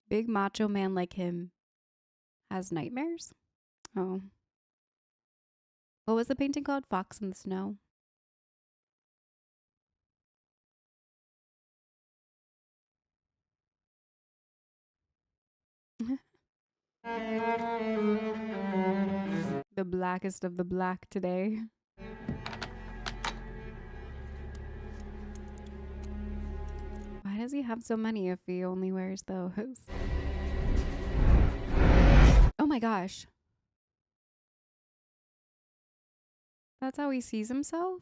Big macho man like him has nightmares? Oh. What was the painting called? Fox in the Snow. The blackest of the black today. Why does he have so many if he only wears those? Oh my gosh. That's how he sees himself?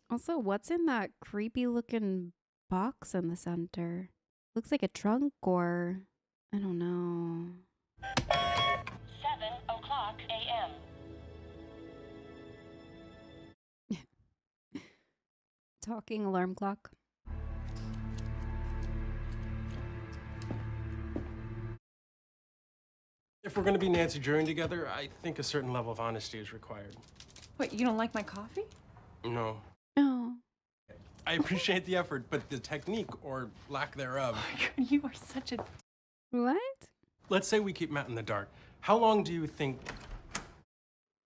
Also, what's in that creepy looking box in the center? Looks like a trunk or... I don't know. 7:00 a.m. Talking alarm clock. If we're going to be Nancy Drew together, I think a certain level of honesty is required. What, you don't like my coffee? No. Oh. I appreciate the effort, but the technique, or lack thereof. Oh my God, you are such a... What? Let's say we keep Matt in the dark. How long do you think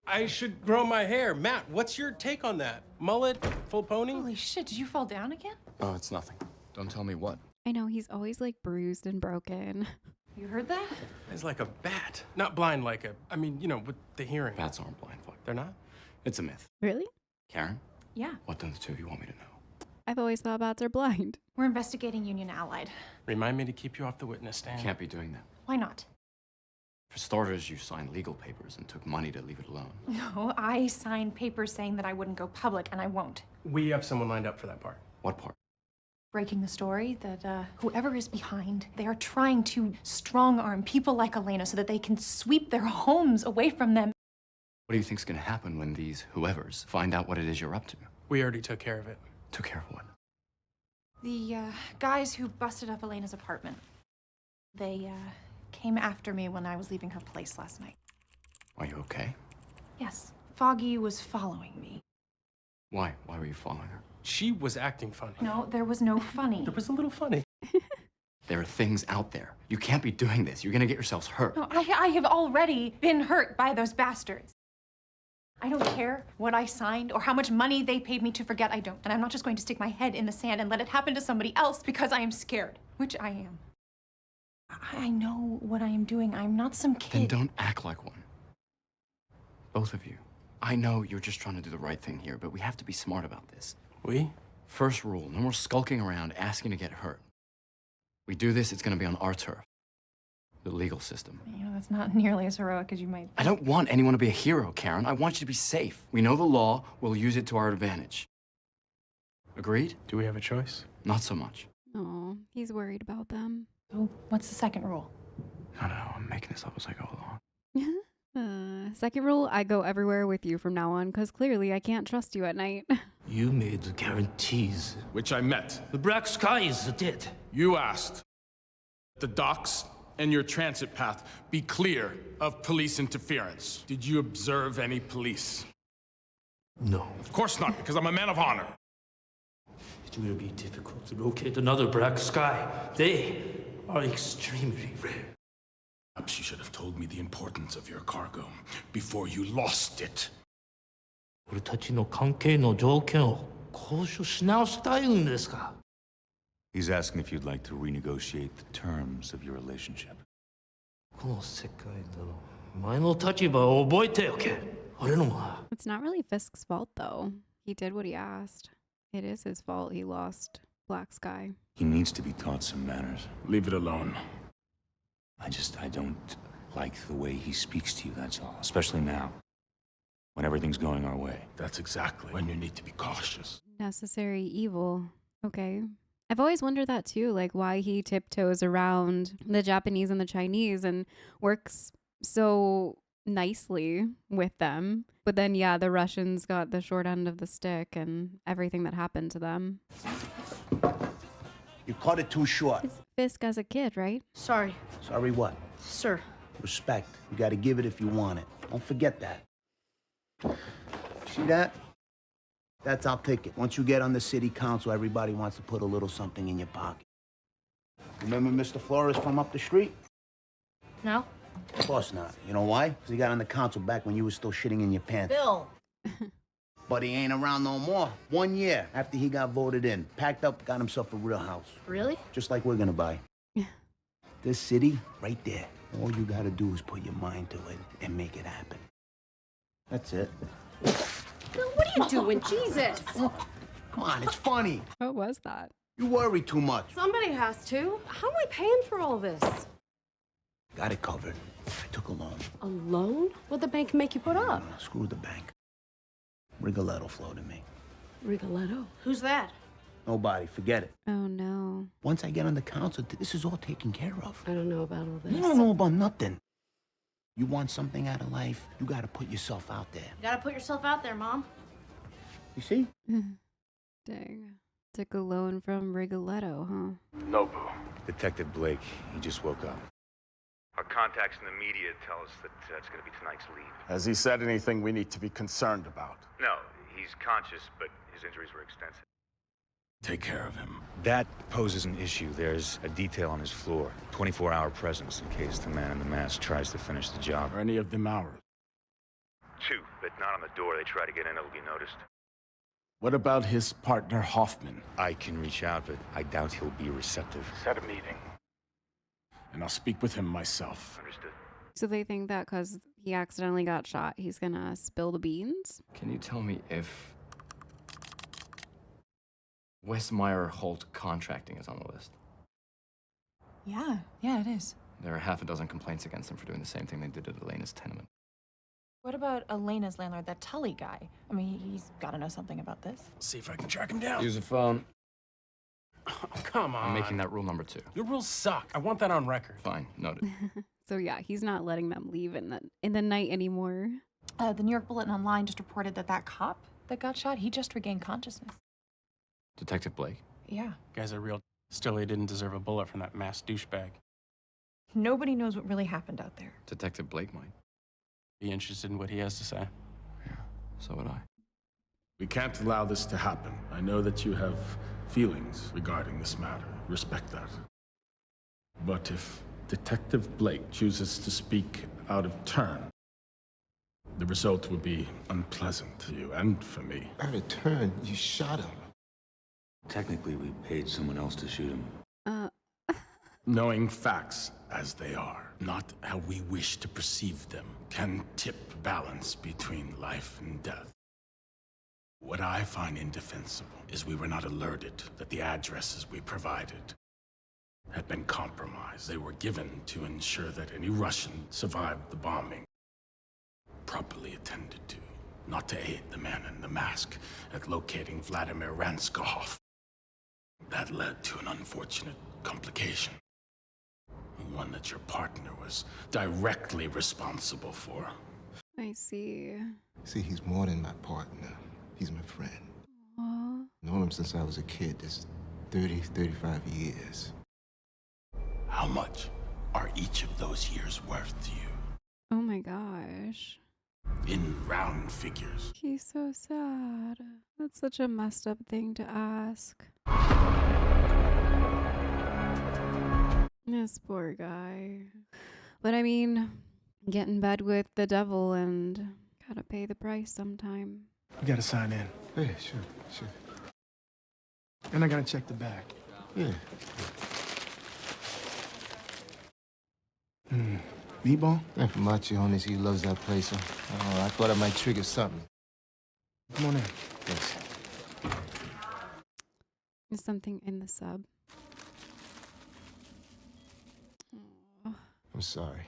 I should grow my hair? Matt, what's your take on that? Mullet? Full pony? Holy shit, did you fall down again? Oh, it's nothing. Don't tell me what. I know, he's always like bruised and broken. You heard that? It's like a bat. Not blind like a... I mean, you know, with the hearing. Bats aren't blind, Floyd. They're not? It's a myth. Really? Karen, Yeah. what do the two of you want me to know? I've always thought bats are blind. We're investigating Union Allied. Remind me to keep you off the witness stand. Can't be doing that. Why not? For starters, you signed legal papers and took money to leave it alone. No, I signed papers saying that I wouldn't go public, and I won't. We have someone lined up for that part. What part? Breaking the story that whoever is behind, they are trying to strong-arm people like Elena so that they can sweep their homes away from them. What do you think's gonna happen when these whoever's find out what it is you're up to? We already took care of it. Took care of what? The guys who busted up Elena's apartment, they came after me when I was leaving her place last night. Are you okay? Yes, Foggy was following me. Why? Why were you following her? She was acting funny. No, there was no funny. There was a little funny. There are things out there. You can't be doing this. You're gonna get yourselves hurt. No, I have already been hurt by those bastards. I don't care what I signed or how much money they paid me to forget. I don't. And I'm not just going to stick my head in the sand and let it happen to somebody else because I am scared, which I am. I know what I am doing. I'm not some kid. Then don't act like one. Both of you. I know you're just trying to do the right thing here, but we have to be smart about this. We? First rule, no more skulking around asking to get hurt. We do this, it's gonna be on our turf. The legal system. You know, that's not nearly as heroic as you might. I don't want anyone to be a hero, Karen. I want you to be safe. We know the law, we'll use it to our advantage. Agreed? Do we have a choice? Not so much. Oh, he's worried about them. So, what's the second rule? I don't know, I'm making this up as I go along. Second rule, I go everywhere with you from now on, because clearly I can't trust you at night. You made the guarantees. Which I met. The black sky is dead. You asked. The docks and your transit path be clear of police interference. Did you observe any police? No. Of course not, because I'm a man of honor. It will be difficult to locate another black sky. They are extremely rare. Perhaps you should have told me the importance of your cargo before you lost it. 俺たちの関係の条件を交渉し直したいんですか? He's asking if you'd like to renegotiate the terms of your relationship. この世界でのお前の立場を覚えておけ。俺のも。It's not really Fisk's fault, though. He did what he asked. It is his fault he lost Black Sky. He needs to be taught some manners. Leave it alone. I don't like the way he speaks to you, that's all. Especially now, when everything's going our way. That's exactly when you need to be cautious. Necessary evil. Okay. I've always wondered that too, like why he tiptoes around the Japanese and the Chinese and works so nicely with them. But then, yeah, the Russians got the short end of the stick and everything that happened to them. You cut it too short. It's Fisk as a kid, right? Sorry, Sorry what? sir. Respect. You gotta give it if you want it. Don't forget that. See that? That's our ticket. Once you get on the city council, everybody wants to put a little something in your pocket. Remember Mr. Flores from up the street? No? Of course not. You know why? Because he got on the council back when you were still shitting in your pants. Bill. But he ain't around no more. 1 year after he got voted in. Packed up, got himself a real house. Really? Just like we're gonna buy. This city, right there. All you gotta do is put your mind to it and make it happen. That's it. Bill, what are you doing? Jesus! Come on, it's funny. What was that? You worry too much. Somebody has to. How am I paying for all this? Got it covered. I took a loan. A loan? What'd the bank make you put up? Screw the bank. Rigoletto floated me. Rigoletto? Who's that? Nobody, forget it. Oh no. Once I get on the council, this is all taken care of. I don't know about all this. You don't know about nothing. You want something out of life, you gotta put yourself out there. You gotta put yourself out there, Mom. You see? Dang. Took a loan from Rigoletto, huh? No, Boo. Detective Blake, he just woke up. Our contacts in the media tell us that it's going to be tonight's lead. Has he said anything we need to be concerned about? No, he's conscious, but his injuries were extensive. Take care of him. That poses an issue. There's a detail on his floor. 24-hour presence in case the man in the mask tries to finish the job. Are any of them ours? 2, but not on the door. They try to get in, it'll be noticed. What about his partner, Hoffman? I can reach out, but I doubt he'll be receptive. Set a meeting. And I'll speak with him myself. Understood. So they think that because he accidentally got shot, he's gonna spill the beans? Can you tell me if Westmeyer Holt Contracting is on the list? Yeah, it is. There are half a dozen complaints against him for doing the same thing they did at Elena's tenement. What about Elena's landlord, that Tully guy? I mean, he's got to know something about this. See if I can track him down. Use a phone. Oh, come on. I'm making that rule number 2. Your rules suck. I want that on record. Fine, noted. So yeah, he's not letting them leave in the night anymore. The New York Bulletin Online just reported that cop that got shot, he just regained consciousness. Detective Blake. Yeah. Guy's a real... Still, he didn't deserve a bullet from that masked douchebag. Nobody knows what really happened out there. Detective Blake might. Be interested in what he has to say. Yeah, so would I. We can't allow this to happen. I know that you have feelings regarding this matter. Respect that. But if Detective Blake chooses to speak out of turn, the result would be unpleasant to you and for me. Out of turn? You shot him. Technically, we paid someone else to shoot him. Knowing facts as they are, not how we wish to perceive them, can tip balance between life and death. What I find indefensible is we were not alerted that the addresses we provided had been compromised. They were given to ensure that any Russian survived the bombing properly attended to, not to aid the man in the mask at locating Vladimir Ranskov. That led to an unfortunate complication. One that your partner was directly responsible for. I see. See, he's more than my partner. He's my friend. Aww. Known him since I was a kid. This is 30, 35 years. How much are each of those years worth to you? Oh my gosh. In round figures. He's so sad. That's such a messed up thing to ask. This poor guy. But I mean, get in bed with the devil and gotta pay the price sometime. You gotta sign in. Yeah, sure. And I gotta check the bag. Yeah. Meatball? And for Machi Honest, he loves that place. Oh, I thought I might trigger something. Come on in. Yes. There's something in the sub. Oh. I'm sorry.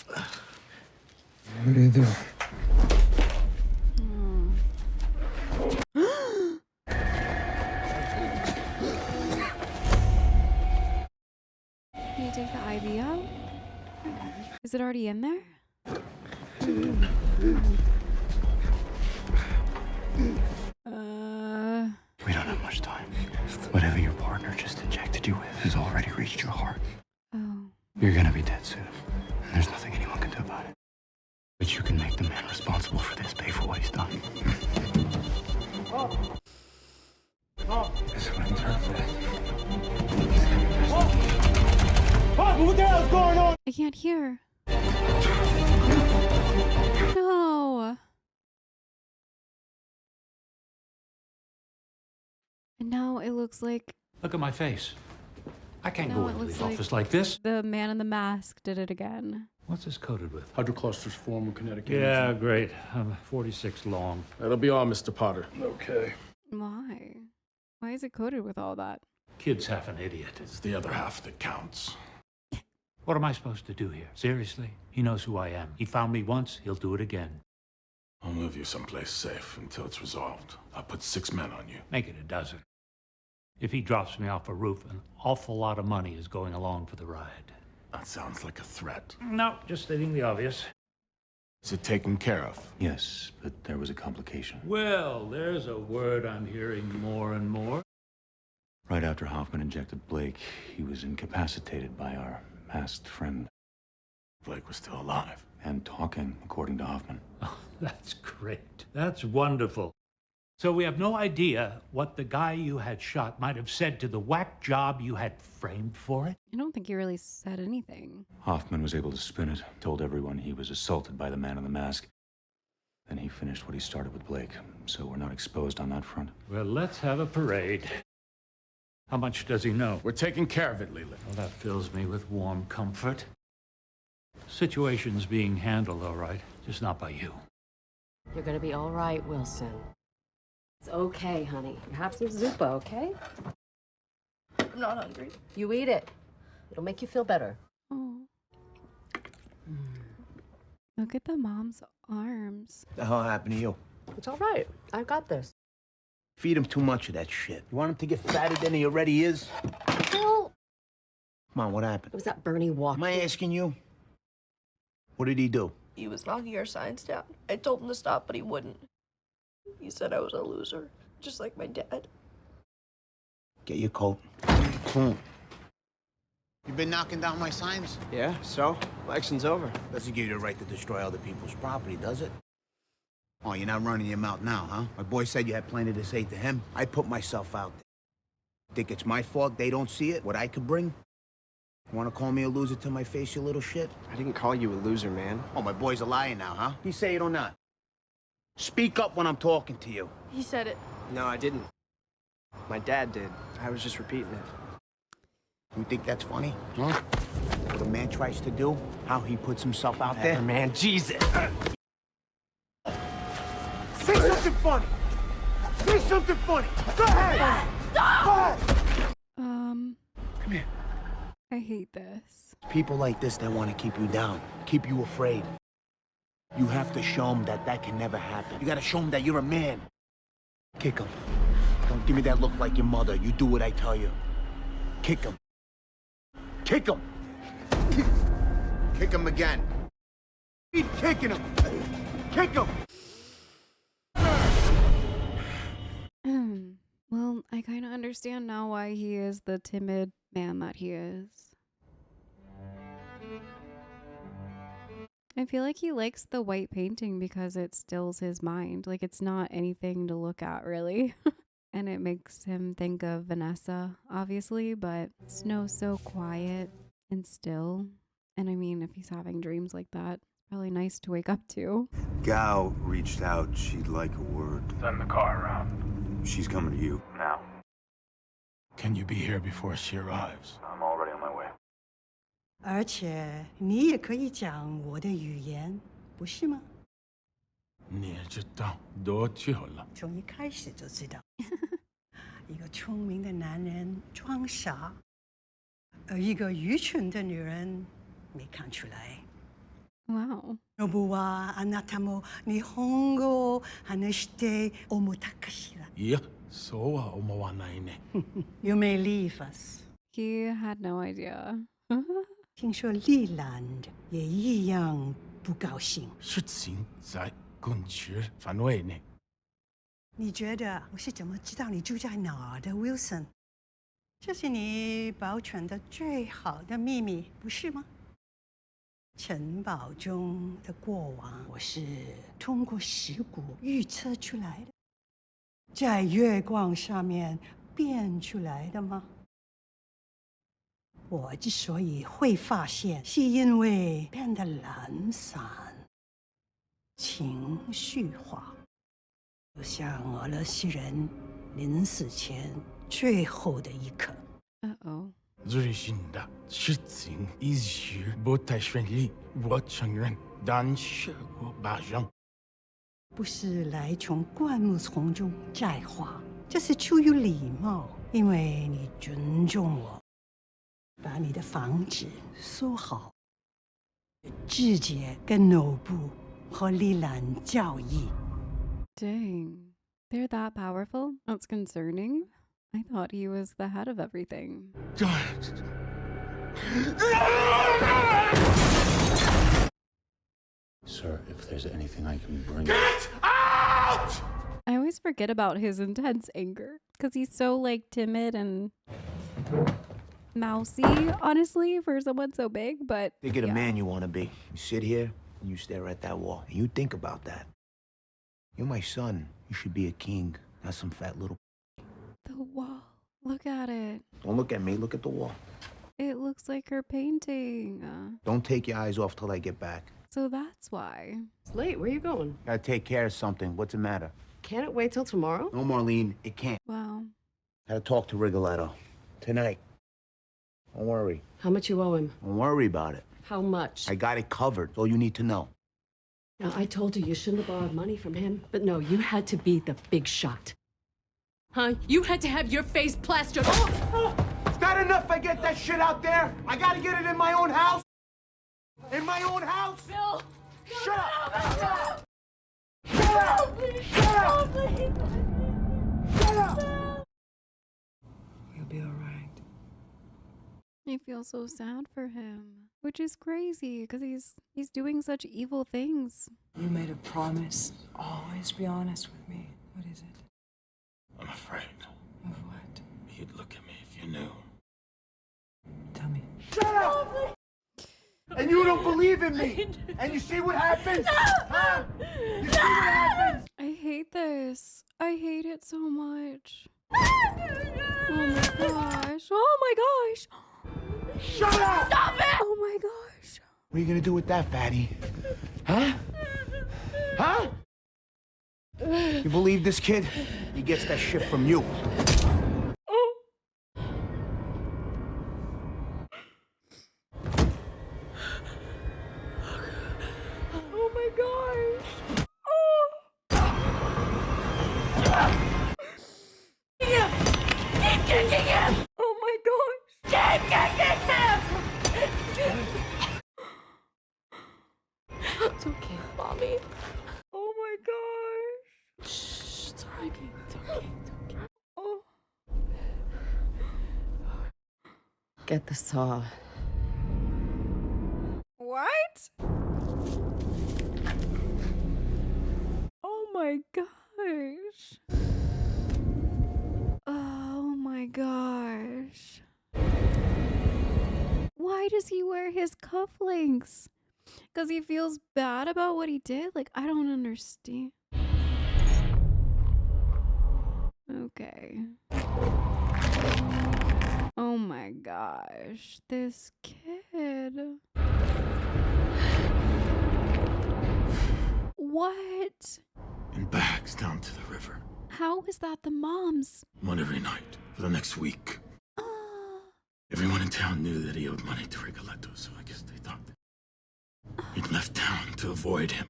What do you do? Can you take the IV out? Is it already in there? We don't have much time. Whatever your partner just injected you with has already reached your heart. Oh. You're gonna be dead soon. And there's nothing anyone can do about it. But you can make the man responsible for this pay for what he's done. That's what I'm terrified. What the hell's going on? I can't hear. No. And now it looks like Look at my face. I can't No, go it into looks the like- office like this. the man in the mask did it again. What's this coated with? Hydroclusters form of kinetic Yeah, energy. great. I'm 46 long. That'll be all, Mr. Potter. Okay. Why? Why is it coated with all that? Kid's half an idiot. It's the other half that counts. What am I supposed to do here? Seriously? He knows who I am. He found me once, he'll do it again. I'll move you someplace safe until it's resolved. I'll put 6 men on you. Make it a dozen. If he drops me off a roof, an awful lot of money is going along for the ride. That sounds like a threat. No, just stating the obvious. Is it taken care of? Yes, but there was a complication. Well, there's a word I'm hearing more and more. Right after Hoffman injected Blake, he was incapacitated by our masked friend. Blake was still alive. And talking, according to Hoffman. Oh, that's great. That's wonderful. So we have no idea what the guy you had shot might have said to the whack job you had framed for it? I don't think he really said anything. Hoffman was able to spin it, told everyone he was assaulted by the man in the mask. Then he finished what he started with Blake, so we're not exposed on that front. Well, let's have a parade. How much does he know? We're taking care of it, Leland. Well, that fills me with warm comfort. Situation's being handled all right, just not by you. You're gonna be all right, Wilson. It's okay, honey. You have some Zupa, okay? I'm not hungry. You eat it. It'll make you feel better. Oh. Look at the mom's arms. The hell happened to you? It's all right. I got this. Feed him too much of that shit. You want him to get fatter than he already is? Phil! Come on, what happened? It was that Bernie walk. Am I asking you? What did he do? He was knocking our signs down. I told him to stop, but he wouldn't. He said I was a loser, just like my dad. Get your coat. You been knocking down my signs? Yeah, so? Election's over. Doesn't give you the right to destroy other people's property, does it? Oh, you're not running your mouth now, huh? My boy said you had plenty to say to him. I put myself out there. Think it's my fault they don't see it, what I could bring? You wanna call me a loser to my face, you little shit? I didn't call you a loser, man. Oh, my boy's a liar now, huh? You say it or not? Speak up when I'm talking to you. He said it. No, I didn't. My dad did. I was just repeating it. You think that's funny? Huh? What a man tries to do, how he puts himself out there? Man, Jesus! Say something funny! Say something funny! Go ahead! Stop! Go ahead! Come here. I hate this. People like this that want to keep you down, keep you afraid. You have to show them that that can never happen. You gotta show them that you're a man. Kick him. Don't give me that look like your mother. You do what I tell you. Kick him. Kick him. Kick him again. Keep kicking him. Kick him. Well, I kind of understand now why he is the timid man that he is. I feel like he likes the white painting because it stills his mind. Like, it's not anything to look at, really. And it makes him think of Vanessa, obviously, but Snow's so quiet and still. And I mean, if he's having dreams like that, it's probably nice to wake up to. Gal reached out. She'd like a word. Send the car around. She's coming to you. Now. Can you be here before she arrives? I'm already on my way. 而且你也可以讲我的语言，不是吗？你知道多久了？从一开始就知道，一个聪明的男人装傻，而一个愚蠢的女人没看出来。 Wow. ノブはあなたも日本語を話して思ったかしら。いや、そうは思わないね。You may leave us. He had no idea. 听说丽兰也一样不高兴。事情在公职范围内。你觉得我是怎么知道你住在哪儿的 ，Wilson？ 这是你保存的最好的秘密，不是吗？ 城堡中的过往，我是通过石鼓预测出来的。在月光上面变出来的吗？我之所以会发现，是因为变得懒散、情绪化，就像俄罗斯人临死前最后的一刻。Uh-oh. 最新的事情一直不太顺利，我承认，但是我马上。不是来从灌木丛中摘花，这是出于礼貌，因为你尊重我。把你的房子收好，志杰跟脑部和丽兰教义。Dang. They're that powerful? That's concerning. I thought he was the head of everything. Sir, if there's anything I can bring... Get out! I always forget about his intense anger because he's so like timid and mousy, honestly, for someone so big, but Think of the man you want to be. You sit here and you stare at that wall and you think about that. You're my son. You should be a king, not some fat little... The wall. Look at it. Don't look at me, look at the wall. It looks like her painting. Don't take your eyes off till I get back. So that's why. It's late. Where are you going? Gotta take care of something. What's the matter? Can't it wait till tomorrow? No, Marlene, it can't. Wow. Gotta talk to Rigoletto. Tonight. Don't worry. How much you owe him? Don't worry about it. How much? I got it covered. That's all you need to know. Now, I told you shouldn't have borrowed money from him, but no, you had to be the big shot. Huh? You had to have your face plastered. Oh! Is that enough if I get that shit out there? I gotta get it in my own house? In my own house? Bill! Shut up! Shut up! Please! Shut up! Please! Shut up! You'll be all right. I feel so sad for him, which is crazy because he's doing such evil things. You made a promise. Always be honest with me. What is it? I'm afraid. Of what? You'd look at me if you knew. Tell me. Shut up! And you don't believe in me! And you see what happens? Huh? You see what happens? I hate this. I hate it so much. Oh my gosh. Oh my gosh. Shut up! Stop it! Oh my gosh. What are you gonna do with that, fatty? Huh? Huh? You believe this kid? He gets that shit from you. Oh my gosh. Keep kicking him! Oh my gosh. Keep kicking him! It's okay, Mommy. Oh my gosh. Shh, it's all right, baby. It's okay. It's okay. Oh. Get the saw. What? Oh my gosh. Oh my gosh. Why does he wear his cufflinks? Because he feels bad about what he did? Like, I don't understand. Okay. Oh my gosh. This kid. What? In bags down to the river. How is that the mom's? One every night for the next week. Everyone in town knew that he owed money to Rigoletto, so I guess they thought that he'd left town to avoid him.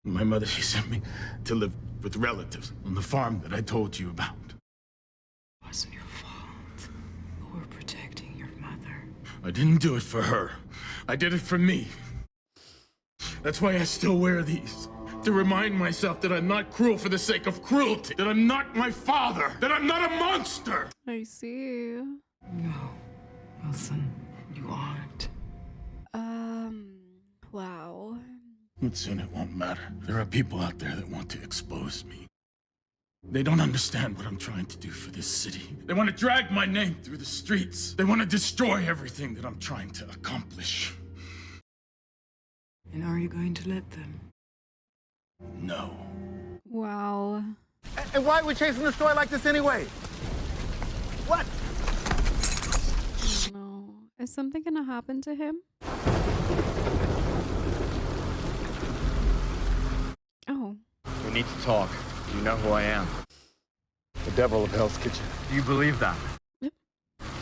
My mother, she sent me to live with relatives on the farm that I told you about. It wasn't your fault. We were protecting your mother. I didn't do it for her. I did it for me. That's why I still wear these. To remind myself that I'm not cruel for the sake of cruelty. That I'm not my father. That I'm not a monster. I see. No, Wilson, you aren't. Wow. But soon it won't matter. There are people out there that want to expose me. They don't understand what I'm trying to do for this city. They want to drag my name through the streets. They want to destroy everything that I'm trying to accomplish. And are you going to let them? No. Wow. And why are we chasing the story like this anyway? What? Oh, no. Is something gonna happen to him? Oh. We need to talk. You know who I am. The devil of Hell's Kitchen. Do you believe that?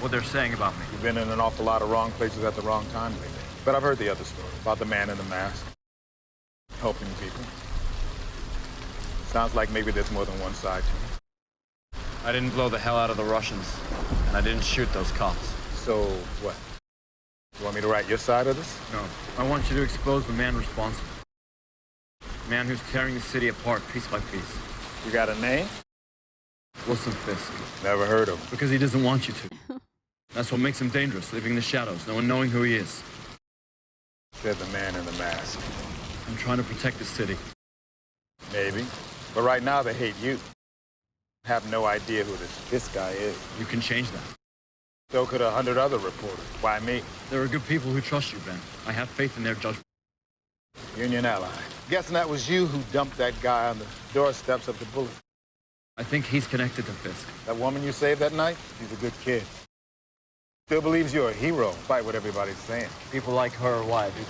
What they're saying about me? You've been in an awful lot of wrong places at the wrong time lately. But I've heard the other story about the man in the mask. Helping people. Sounds like maybe there's more than one side to it. I didn't blow the hell out of the Russians. And I didn't shoot those cops. So, what? You want me to write your side of this? No. I want you to expose the man responsible. The man who's tearing the city apart piece by piece. You got a name? Wilson Fisk. Never heard of him. Because he doesn't want you to. That's what makes him dangerous, living in the shadows, no one knowing who he is. Said the man in the mask. I'm trying to protect the city. Maybe. But right now they hate you. Have no idea who this guy is. You can change that. So could 100 other reporters. Why me? There are good people who trust you, Ben. I have faith in their judgment. Union ally. Guessing that was you who dumped that guy on the doorsteps of the bullet. I think he's connected to Fisk. That woman you saved that night? She's a good kid. Still believes you're a hero, despite what everybody's saying. People like her are why I do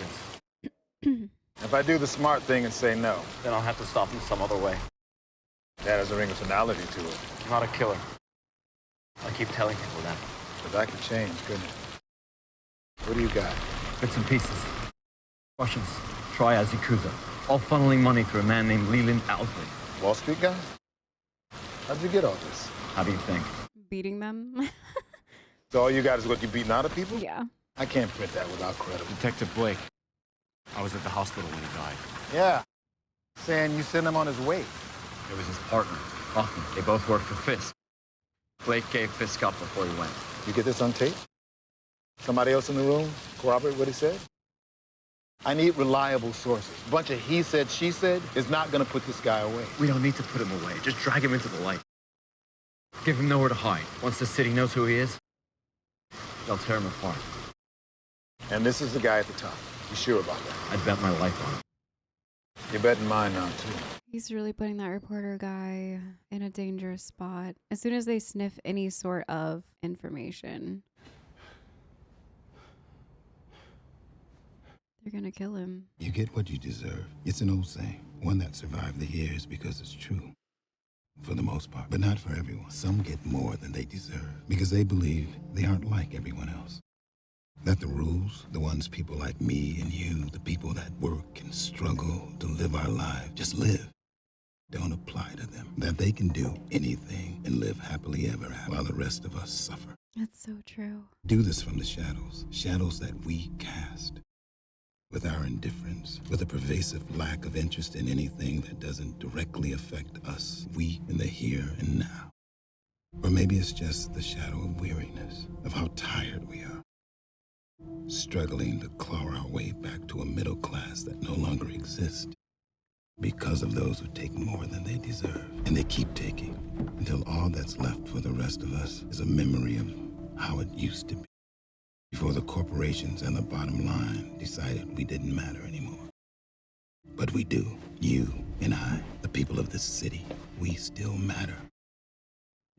this. If I do the smart thing and say no, then I'll have to stop him some other way. That has a ring of finality to it. I'm not a killer. I keep telling people that. But that could change, couldn't it? What do you got? Bits and pieces. Russians, triads, Yakuza, all funneling money through a man named Leland Albany. Wall Street guy? How'd you get all this? How do you think? Beating them. So all you got is what you beating out of people? Yeah. I can't print that without credit. Detective Blake. I was at the hospital when he died. Yeah. Saying you sent him on his way. It was his partner, Hoffman. They both worked for Fisk. Blake gave Fisk up before he went. You get this on tape? Somebody else in the room corroborate what he said? I need reliable sources. A bunch of he said, she said is not going to put this guy away. We don't need to put him away. Just drag him into the light. Give him nowhere to hide. Once the city knows who he is, they'll tear him apart. And this is the guy at the top. You sure about that? I'd bet my life on it. You're betting mine now, too. He's really putting that reporter guy in a dangerous spot. As soon as they sniff any sort of information, they're gonna kill him. You get what you deserve. It's an old saying, one that survived the years because it's true. For the most part, but not for everyone. Some get more than they deserve because they believe they aren't like everyone else. That the rules, the ones people like me and you, the people that work and struggle to live our lives, just live, don't apply to them. That they can do anything and live happily ever after while the rest of us suffer. That's so true. Do this from the shadows, shadows that we cast. With our indifference, with a pervasive lack of interest in anything that doesn't directly affect us, we in the here and now. Or maybe it's just the shadow of weariness, of how tired we are. Struggling to claw our way back to a middle class that no longer exists because of those who take more than they deserve. And they keep taking until all that's left for the rest of us is a memory of how it used to be. Before the corporations and the bottom line decided we didn't matter anymore. But we do. You and I, the people of this city, we still matter.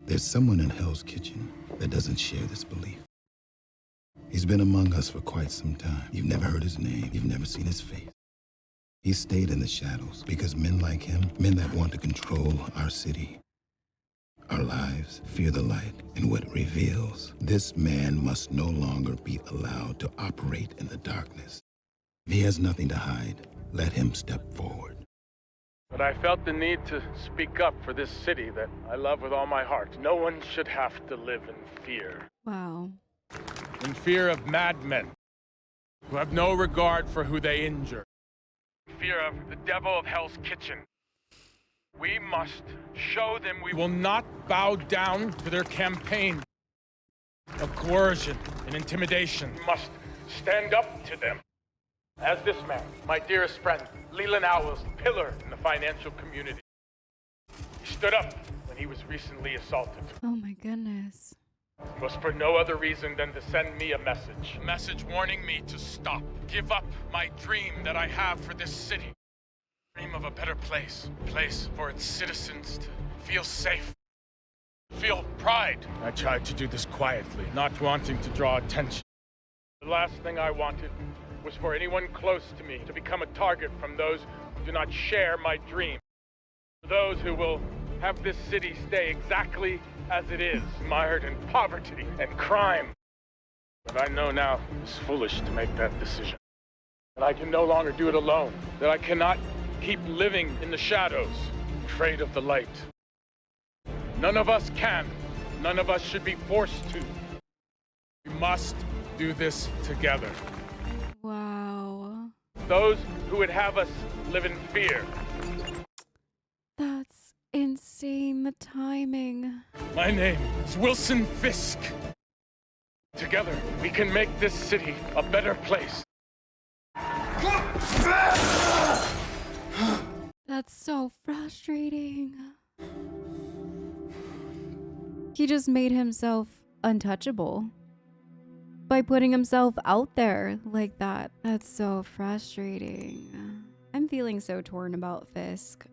There's someone in Hell's Kitchen that doesn't share this belief. He's been among us for quite some time. You've never heard his name. You've never seen his face. He stayed in the shadows because men like him, men that want to control our city, our lives, fear the light and what it reveals. This man must no longer be allowed to operate in the darkness. If he has nothing to hide, let him step forward. But I felt the need to speak up for this city that I love with all my heart. No one should have to live in fear. Wow. In fear of madmen who have no regard for who they injure. In fear of the devil of Hell's Kitchen. We must show them we will not bow down to their campaign of coercion and intimidation. We must stand up to them. As this man, my dearest friend, Leland Owell's pillar in the financial community. He stood up when he was recently assaulted. Oh my goodness. It was for no other reason than to send me a message warning me to stop, give up my dream that I have for this city. Dream of a better place, a place for its citizens to feel safe. feel pride. I tried to do this quietly, not wanting to draw attention. The last thing I wanted was for anyone close to me to become a target from those who do not share my dream. For those who will have this city stay exactly as it is, mired in poverty and crime. But I know now it's foolish to make that decision. That I can no longer do it alone. That I cannot keep living in the shadows, afraid of the light. None of us can. None of us should be forced to. We must do this together. Wow. Those who would have us live in fear. That's insane, the timing. My name is Wilson Fisk. Together, we can make this city a better place. That's so frustrating. He just made himself untouchable by putting himself out there like that. That's so frustrating. I'm feeling so torn about Fisk.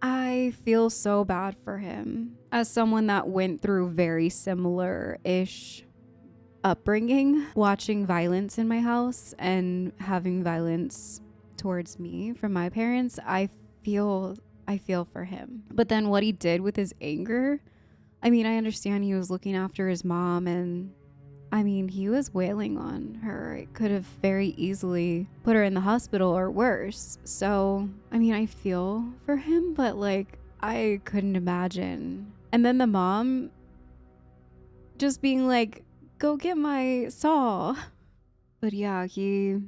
I feel so bad for him as someone that went through very similar-ish upbringing, watching violence in my house and having violence towards me from my parents. I feel for him. But then what he did with his anger, I mean, I understand he was looking after his mom, and I mean, he was wailing on her. It could have very easily put her in the hospital or worse. So, I mean, I feel for him, but like, I couldn't imagine. And then the mom just being like, go get my saw. But yeah, he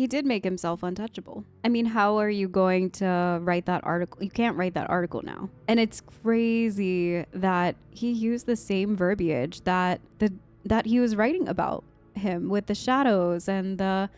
did make himself untouchable. I mean, how are you going to write that article? You can't write that article now. And it's crazy that he used the same verbiage that he was writing about him, with the shadows and the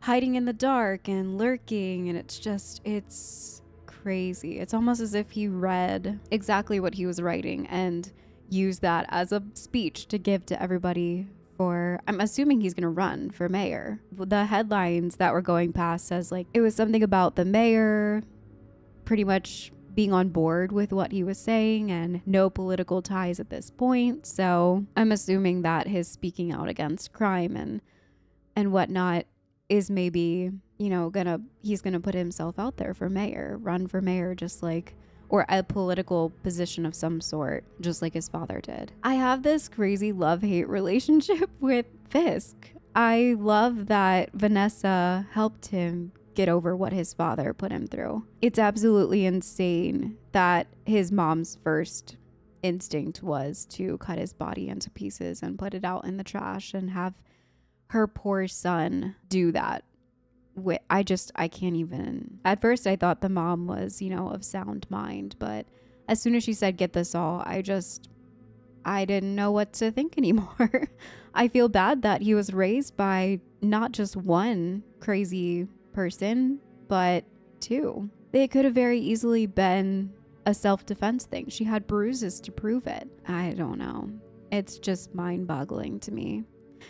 hiding in the dark and lurking. And it's crazy. It's almost as if he read exactly what he was writing and used that as a speech to give to everybody. I'm assuming he's gonna run for mayor. The headlines that were going past says like it was something about the mayor pretty much being on board with what he was saying and no political ties at this point. So I'm assuming that his speaking out against crime and whatnot is maybe, you know, he's gonna put himself out there for mayor, run for mayor, just like, or a political position of some sort, just like his father did. I have this crazy love-hate relationship with Fisk. I love that Vanessa helped him get over what his father put him through. It's absolutely insane that his mom's first instinct was to cut his body into pieces and put it out in the trash and have her poor son do that. I can't even. At first I thought the mom was, you know, of sound mind, but as soon as she said get the saw, I didn't know what to think anymore. I feel bad that he was raised by not just one crazy person, but two. It could have very easily been a self-defense thing. She had bruises to prove it. I don't know. It's just mind-boggling to me.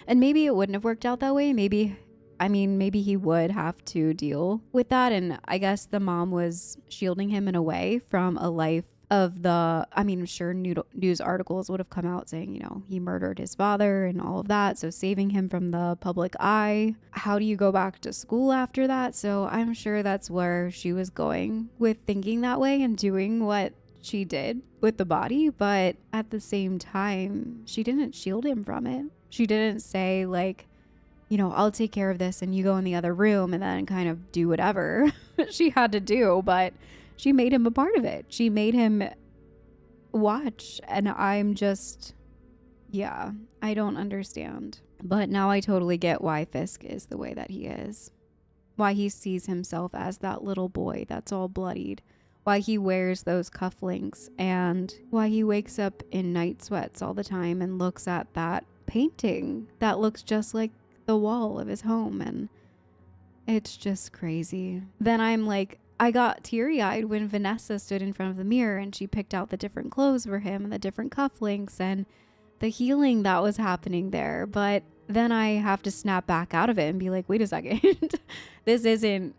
And maybe it wouldn't have worked out that way. Maybe he would have to deal with that. And I guess the mom was shielding him in a way from a life of I'm sure news articles would have come out saying, you know, he murdered his father and all of that. So saving him from the public eye. How do you go back to school after that? So I'm sure that's where she was going with thinking that way and doing what she did with the body. But at the same time, she didn't shield him from it. She didn't say like, you know, I'll take care of this and you go in the other room and then kind of do whatever she had to do. But she made him a part of it. She made him watch. And I'm just, yeah, I don't understand. But now I totally get why Fisk is the way that he is. Why he sees himself as that little boy that's all bloodied. Why he wears those cufflinks. And why he wakes up in night sweats all the time and looks at that painting that looks just like the wall of his home. And it's just crazy. Then I'm like, I got teary-eyed when Vanessa stood in front of the mirror and she picked out the different clothes for him and the different cufflinks and the healing that was happening there. But then I have to snap back out of it and be like, wait a second, this isn't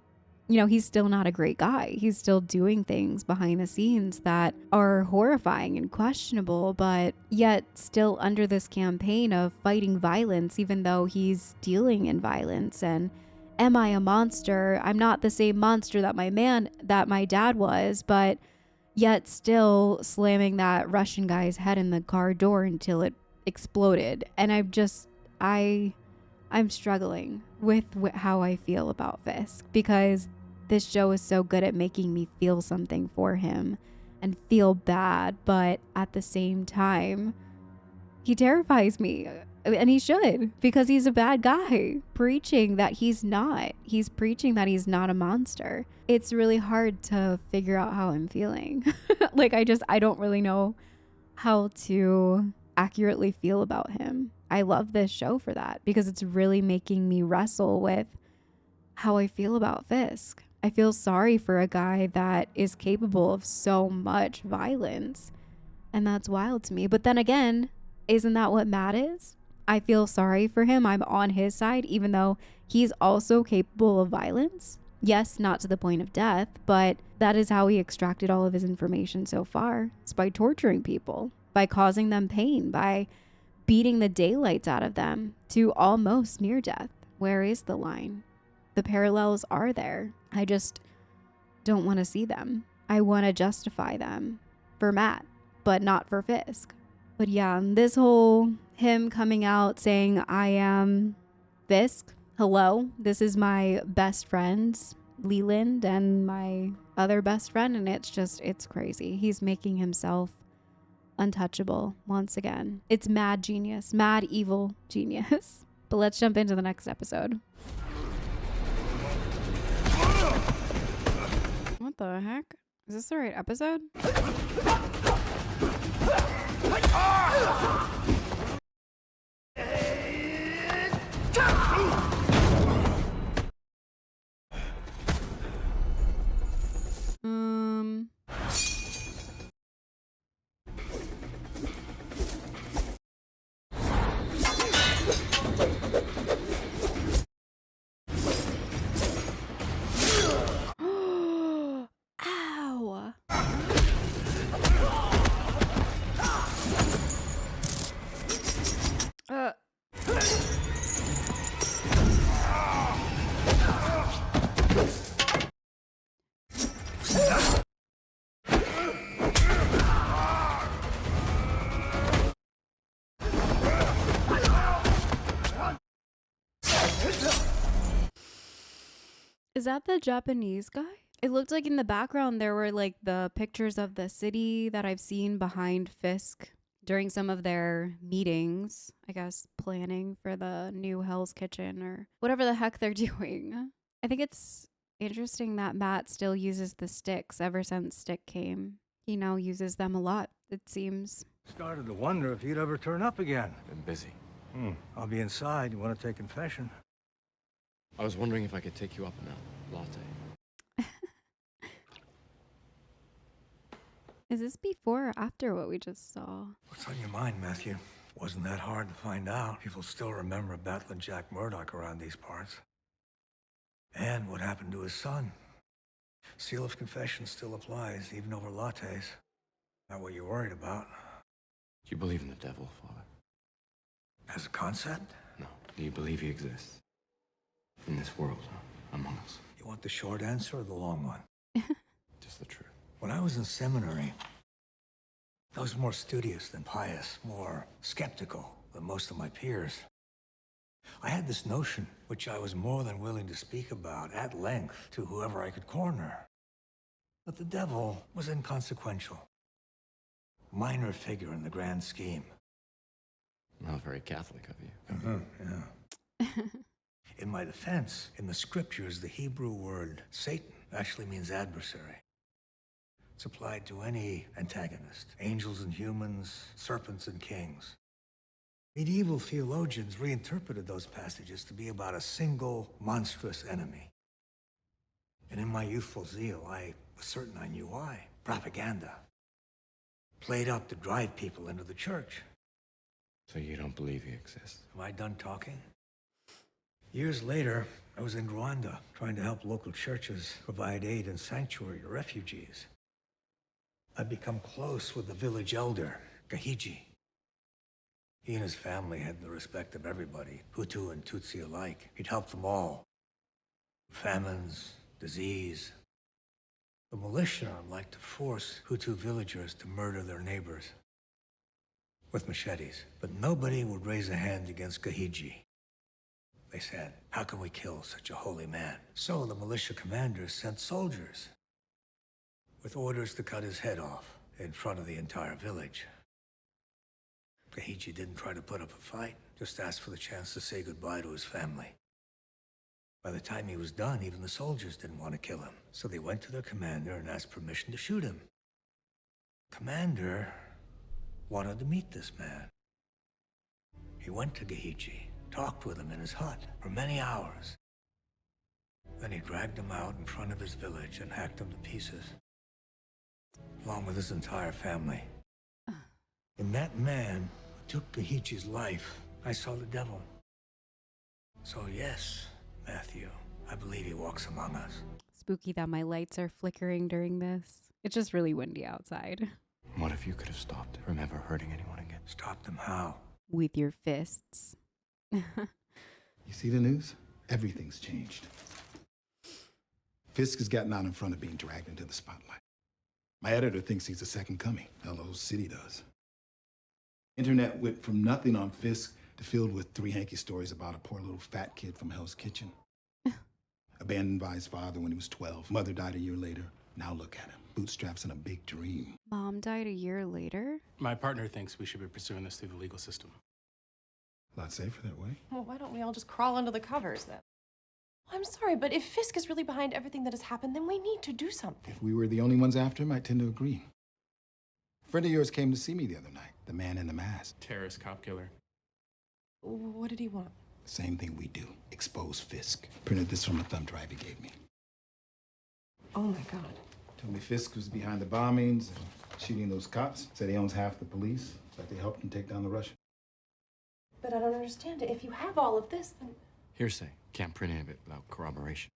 you know, he's still not a great guy. He's still doing things behind the scenes that are horrifying and questionable, but yet still under this campaign of fighting violence, even though he's dealing in violence. And am I a monster? I'm not the same monster that my dad was, but yet still slamming that Russian guy's head in the car door until it exploded. And I'm struggling with how I feel about Fisk, because this show is so good at making me feel something for him and feel bad, but at the same time, he terrifies me. And he should, because he's a bad guy preaching that he's not. He's preaching that he's not a monster. It's really hard to figure out how I'm feeling. Like, I don't really know how to accurately feel about him. I love this show for that, because it's really making me wrestle with how I feel about Fisk. I feel sorry for a guy that is capable of so much violence, and that's wild to me. But then again, isn't that what Matt is? I feel sorry for him. I'm on his side, even though he's also capable of violence. Yes, not to the point of death, but that is how he extracted all of his information so far. It's by torturing people, by causing them pain, by beating the daylights out of them to almost near death. Where is the line? The parallels are there. I just don't want to see them. I want to justify them for Matt, but not for Fisk. But yeah, this whole him coming out saying, I am Fisk. Hello, this is my best friends, Leland, and my other best friend. And it's crazy. He's making himself untouchable once again. It's mad genius, mad evil genius. But let's jump into the next episode. What the heck? Is this the right episode? Ow. Is that the Japanese guy? It looked like in the background there were like the pictures of the city that I've seen behind Fisk during some of their meetings, I guess planning for the new Hell's Kitchen or whatever the heck they're doing. I think it's interesting that Matt still uses the sticks ever since Stick came. He now uses them a lot, it seems. Started to wonder if you'd ever turn up again. Been busy. I'll be inside. You want to take confession? I was wondering if I could take you up on that latte. Is this before or after what we just saw? What's on your mind, Matthew? Wasn't that hard to find out. People still remember battling Jack Murdoch around these parts. And what happened to his son. Seal of confession still applies, even over lattes. Not what you're worried about. Do you believe in the devil, Father? As a concept? No. Do you believe he exists? In this world, among us. You want the short answer or the long one? Just the truth. When I was in seminary, I was more studious than pious, more skeptical than most of my peers. I had this notion, which I was more than willing to speak about at length to whoever I could corner. But the devil was inconsequential. Minor figure in the grand scheme. Not very Catholic of you. Yeah. In my defense, in the scriptures, the Hebrew word Satan actually means adversary. It's applied to any antagonist, angels and humans, serpents and kings. Medieval theologians reinterpreted those passages to be about a single monstrous enemy. And in my youthful zeal, I was certain I knew why. Propaganda. Played up to drive people into the church. So you don't believe he exists? Am I done talking? Years later, I was in Rwanda, trying to help local churches provide aid and sanctuary to refugees. I'd become close with the village elder, Gahiji. He and his family had the respect of everybody, Hutu and Tutsi alike. He'd helped them all. Famines, disease. The militia liked to force Hutu villagers to murder their neighbors with machetes, but nobody would raise a hand against Gahiji. They said, how can we kill such a holy man? So the militia commanders sent soldiers with orders to cut his head off in front of the entire village. Gahiji didn't try to put up a fight, just asked for the chance to say goodbye to his family. By the time he was done, even the soldiers didn't want to kill him. So they went to their commander and asked permission to shoot him. Commander wanted to meet this man. He went to Gahiji, talked with him in his hut for many hours. Then he dragged him out in front of his village and hacked him to pieces, along with his entire family. In that man who took Gahiji's life, I saw the devil. So yes, Matthew, I believe he walks among us. Spooky that my lights are flickering during this. It's just really windy outside. What if you could have stopped it from ever hurting anyone again? Stopped him how? With your fists. You see the news? Everything's changed. Fisk has gotten out in front of being dragged into the spotlight. My editor thinks he's the second coming. Hell, the whole city does. Internet went from nothing on Fisk to filled with 3 hanky stories about a poor little fat kid from Hell's Kitchen. Abandoned by his father when he was 12. Mother died a year later. Now look at him. Bootstraps and a big dream. Mom died a year later? My partner thinks we should be pursuing this through the legal system. A lot safer that way. Well, why don't we all just crawl under the covers then? I'm sorry, but if Fisk is really behind everything that has happened, then we need to do something. If we were the only ones after him, I'd tend to agree. A friend of yours came to see me the other night. The man in the mask. Terrorist cop killer. What did he want? Same thing we do. Expose Fisk. Printed this from a thumb drive he gave me. Oh my God. Told me Fisk was behind the bombings and shooting those cops. Said he owns half the police. Like they helped him take down the Russians. But I don't understand it. If you have all of this, then... Hearsay. Can't print any of it without corroboration.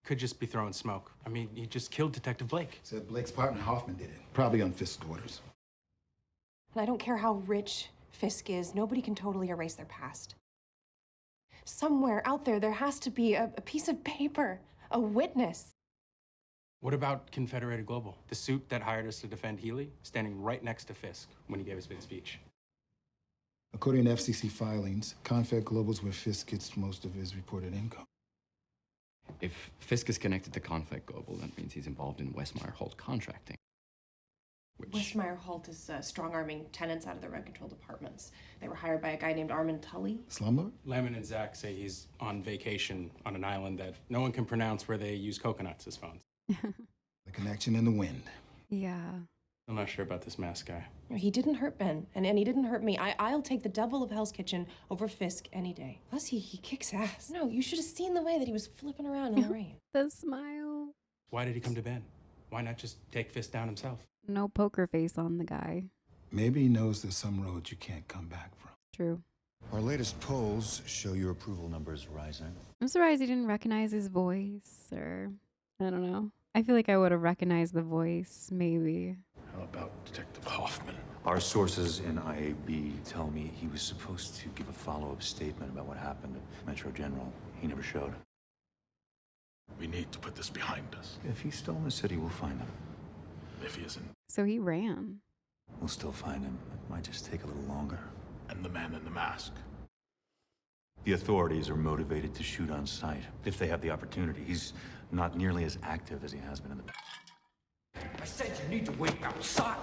Could just be throwing smoke. I mean, he just killed Detective Blake. Said Blake's partner Hoffman did it. Probably on Fisk's orders. And I don't care how rich Fisk is, nobody can totally erase their past. Somewhere out there, there has to be a piece of paper, a witness. What about Confederated Global? The suit that hired us to defend Healy, standing right next to Fisk when he gave his big speech. According to FCC filings, Confed Global's where Fisk gets most of his reported income. If Fisk is connected to Conflict Global, that means he's involved in Westmeyer Holt contracting. Westmeyer Holt is strong-arming tenants out of the rent-control departments. They were hired by a guy named Armin Tully. Slumlord? Lemon and Zach say he's on vacation on an island that no one can pronounce where they use coconuts as phones. The connection in the wind. Yeah. I'm not sure about this mask guy. He didn't hurt Ben, and he didn't hurt me. I'll take the devil of Hell's Kitchen over Fisk any day. Plus, he kicks ass. No, you should have seen the way that he was flipping around in the rain. The smile. Why did he come to Ben? Why not just take Fisk down himself? No poker face on the guy. Maybe he knows there's some roads you can't come back from. True. Our latest polls show your approval numbers rising. I'm surprised he didn't recognize his voice, or I don't know. I feel like I would have recognized the voice, maybe. How about Detective Hoffman? Our sources in IAB tell me he was supposed to give a follow-up statement about what happened at Metro General. He never showed. We need to put this behind us. If he's still in the city, we'll find him. If he isn't, So he ran. We'll still find him. It might just take a little longer. and the man in the mask. The authorities are motivated to shoot on sight if they have the opportunity. He's not nearly as active as he has been in the past. I said you need to wait outside.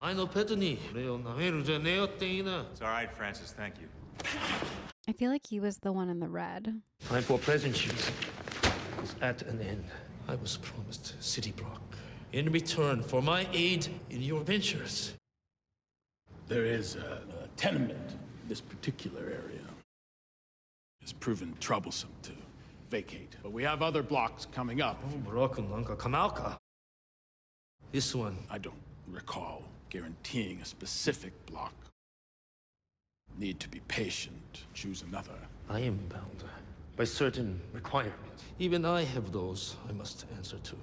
I know Petani. It's all right, Francis. Thank you. I feel like he was the one in the red. Time for present, Chief. Is at an end. I was promised City Block in return for my aid in your ventures. There is a tenement. This particular area has proven troublesome to vacate. But we have other blocks coming up. This one. I don't recall guaranteeing a specific block. need to be patient. Choose another. I am bound by certain requirements. Even I have those I must answer to.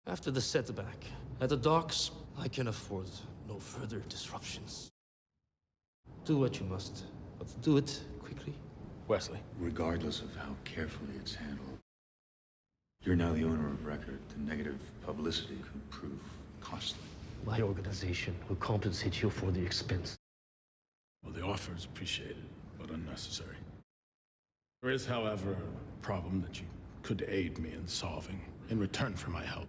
After the setback at the docks, I can afford no further disruptions. Do what you must, but do it quickly. Wesley. Regardless of how carefully it's handled, you're now the owner of record. The negative publicity could prove costly. My organization will compensate you for the expense. Well, the offer is appreciated, but unnecessary. There is, however, a problem that you could aid me in solving in return for my help.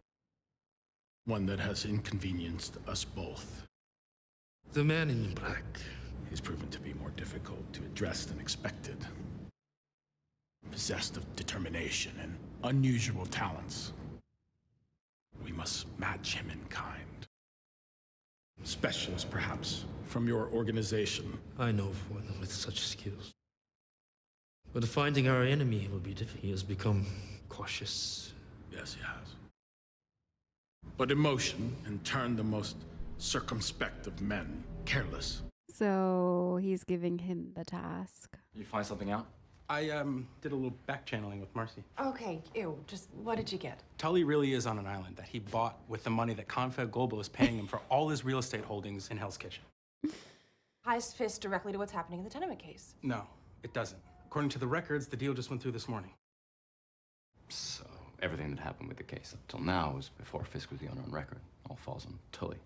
One that has inconvenienced us both. The man in black. He's proven to be more difficult to address than expected. Possessed of determination and unusual talents. We must match him in kind. Specialists, perhaps, from your organization. I know of one with such skills. But finding our enemy will be difficult. He has become cautious. Yes, he has. But emotion, in turn, the most circumspect of men, careless. So he's giving him the task. You find something out? I did a little back channeling with Marcy. Okay, ew, just what did you get? Tully really is on an island that he bought with the money that Confed Global is paying him for all his real estate holdings in Hell's Kitchen. Ties fist directly to what's happening in the tenement case. No, it doesn't. According to the records, the deal just went through this morning. So, everything that happened with the case up till now was before Fisk was the owner on record. All falls on Tully.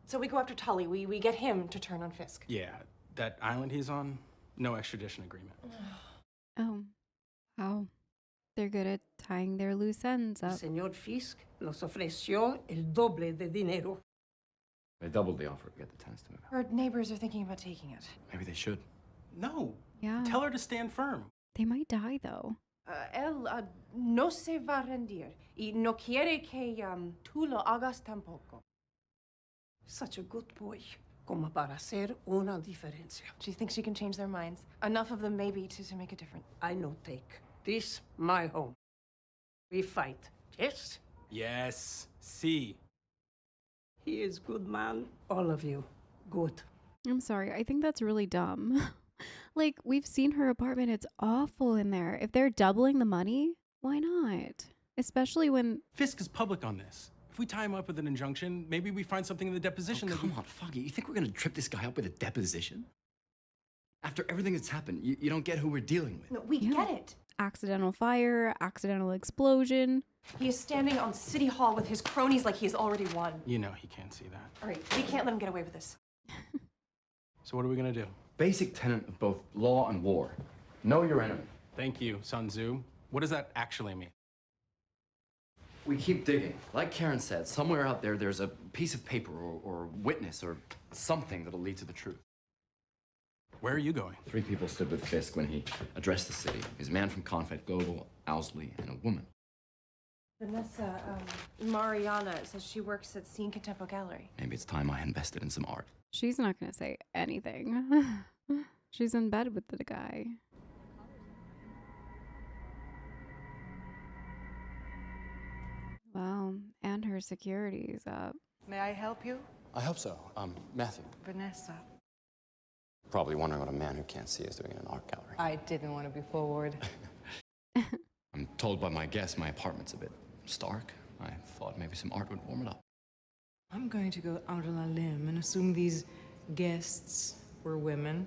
So we go after Tully, we get him to turn on Fisk. Yeah, that island he's on, no extradition agreement. Oh, wow. They're good at tying their loose ends up. Señor Fisk nos ofreció el doble de dinero. They doubled the offer to get the tenants to move out. Our neighbors are thinking about taking it. Maybe they should. No. Yeah. Tell her to stand firm. They might die, though. Él no se va a rendir y no quiere que tú lo hagas tampoco. Such a good boy, como para hacer una diferencia. She thinks she can change their minds. Enough of them, maybe, to make a difference. I no take this my home. We fight, yes? Yes. See. He is good man. All of you, good. I'm sorry. I think that's really dumb. Like, we've seen her apartment. It's awful in there. If they're doubling the money, why not? Especially when... Fisk is public on this. If we tie him up with an injunction, maybe we find something in the deposition that Come on, Foggy. You think we're gonna trip this guy up with a deposition? After everything that's happened, you don't get who we're dealing with. No, we get it. Accidental fire, accidental explosion. He is standing on City Hall with his cronies like he has already won. You know he can't see that. All right, we can't let him get away with this. So what are we gonna do? Basic tenet of both law and war. Know your enemy. Thank you, Sun Tzu. What does that actually mean? We keep digging. Like Karen said, somewhere out there, there's a piece of paper or witness or something that'll lead to the truth. Where are you going? 3 people stood with Fisk when he addressed the city. His man from Confed Global, Owsley, and a woman. Vanessa, Mariana says she works at Scene Contempo Gallery. Maybe it's time I invested in some art. She's not going to say anything. She's in bed with the guy. Wow, and her security's up. May I help you? I hope so. Matthew. Vanessa. Probably wondering what a man who can't see is doing in an art gallery. I didn't want to be forward. I'm told by my guests my apartment's a bit stark. I thought maybe some art would warm it up. I'm going to go out on a limb and assume these guests were women.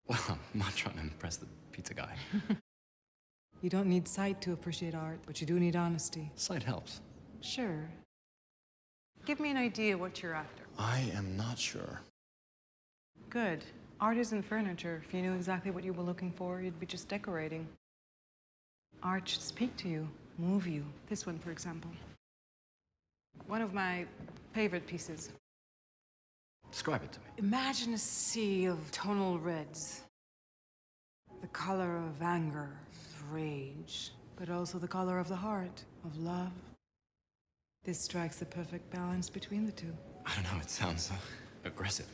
Well, I'm not trying to impress the pizza guy. You don't need sight to appreciate art, but you do need honesty. Sight helps. Sure. Give me an idea what you're after. I am not sure. Good. Art isn't furniture. If you knew exactly what you were looking for, you'd be just decorating. Art should speak to you, move you. This one, for example. One of my favorite pieces. Describe it to me. Imagine a sea of tonal reds. The color of anger, of rage, but also the color of the heart, of love. This strikes the perfect balance between the two. I don't know, it sounds aggressive.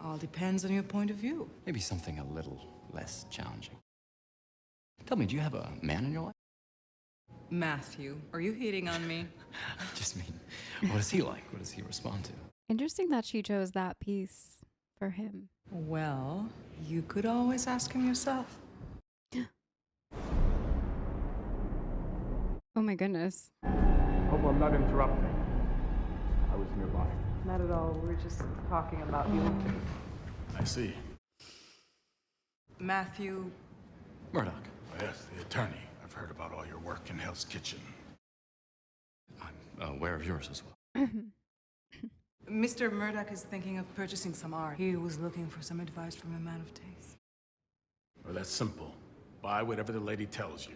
All depends on your point of view. Maybe something a little less challenging. Tell me, do you have a man in your life? Matthew, are you hitting on me? I just mean, what is he like? What does he respond to? Interesting that she chose that piece for him. Well, you could always ask him yourself. Oh my goodness. Hope I'm not interrupting. I was nearby. Not at all. We were just talking about you. I see. Matthew. Murdoch. Yes, the attorney. I've heard about all your work in Hell's Kitchen. I'm aware of yours as well. Mr. Murdoch is thinking of purchasing some art. He was looking for some advice from a man of taste. Well, that's simple. Buy whatever the lady tells you.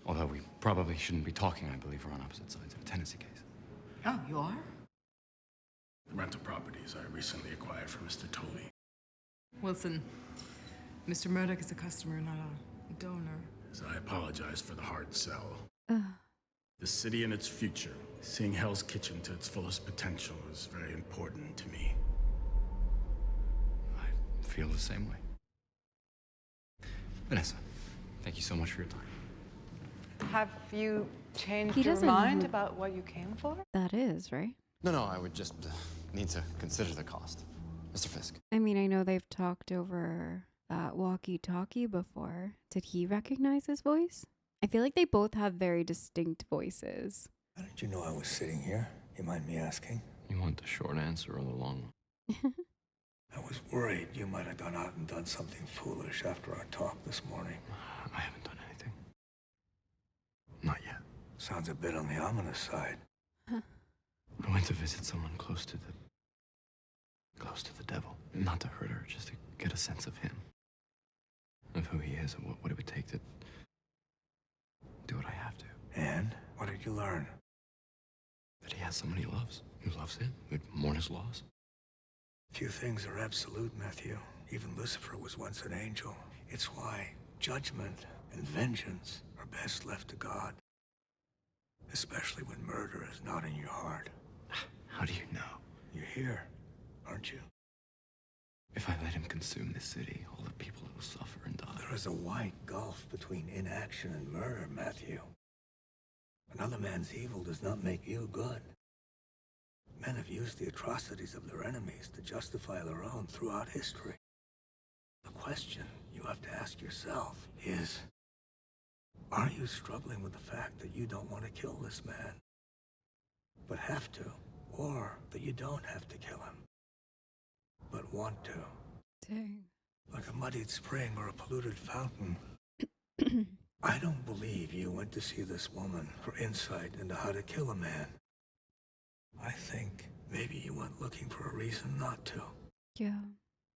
Although we probably shouldn't be talking, I believe we're on opposite sides of a tenancy case. Oh, you are? The rental properties I recently acquired from Mr. Toby. Wilson, Mr. Murdoch is a customer, not a donor. So I apologize for the hard sell. Ugh. The city and its future, seeing Hell's Kitchen to its fullest potential is very important to me. I feel the same way. Vanessa, thank you so much for your time. Have you changed He your doesn't know mind who about what you came for? that is, right? No, I would just need to consider the cost. Mr. Fisk. I mean, I know they've talked over that walkie-talkie before. Did he recognize his voice? I feel like they both have very distinct voices. How did you know I was sitting here? You mind me asking? You want the short answer or the long one? I was worried you might have gone out and done something foolish after our talk this morning. I haven't done anything. Not yet. Sounds a bit on the ominous side. I went to visit someone close to the devil. Not to hurt her, just to get a sense of him. Of who he is and what it would take to do what I have to. And what did you learn? That he has someone he loves, who loves him, who'd mourn his loss. Few things are absolute, Matthew. Even Lucifer was once an angel. It's why judgment and vengeance are best left to God. Especially when murder is not in your heart. How do you know? You're here, aren't you? If I let him consume this city, all the people will suffer and die. There is a wide gulf between inaction and murder, Matthew. Another man's evil does not make you good. Men have used the atrocities of their enemies to justify their own throughout history. The question you have to ask yourself is, are you struggling with the fact that you don't want to kill this man, but have to, or that you don't have to kill him, but want to? Dang. Like a muddied spring or a polluted fountain. I don't believe you went to see this woman for insight into how to kill a man. I think maybe you went looking for a reason not to. Yeah.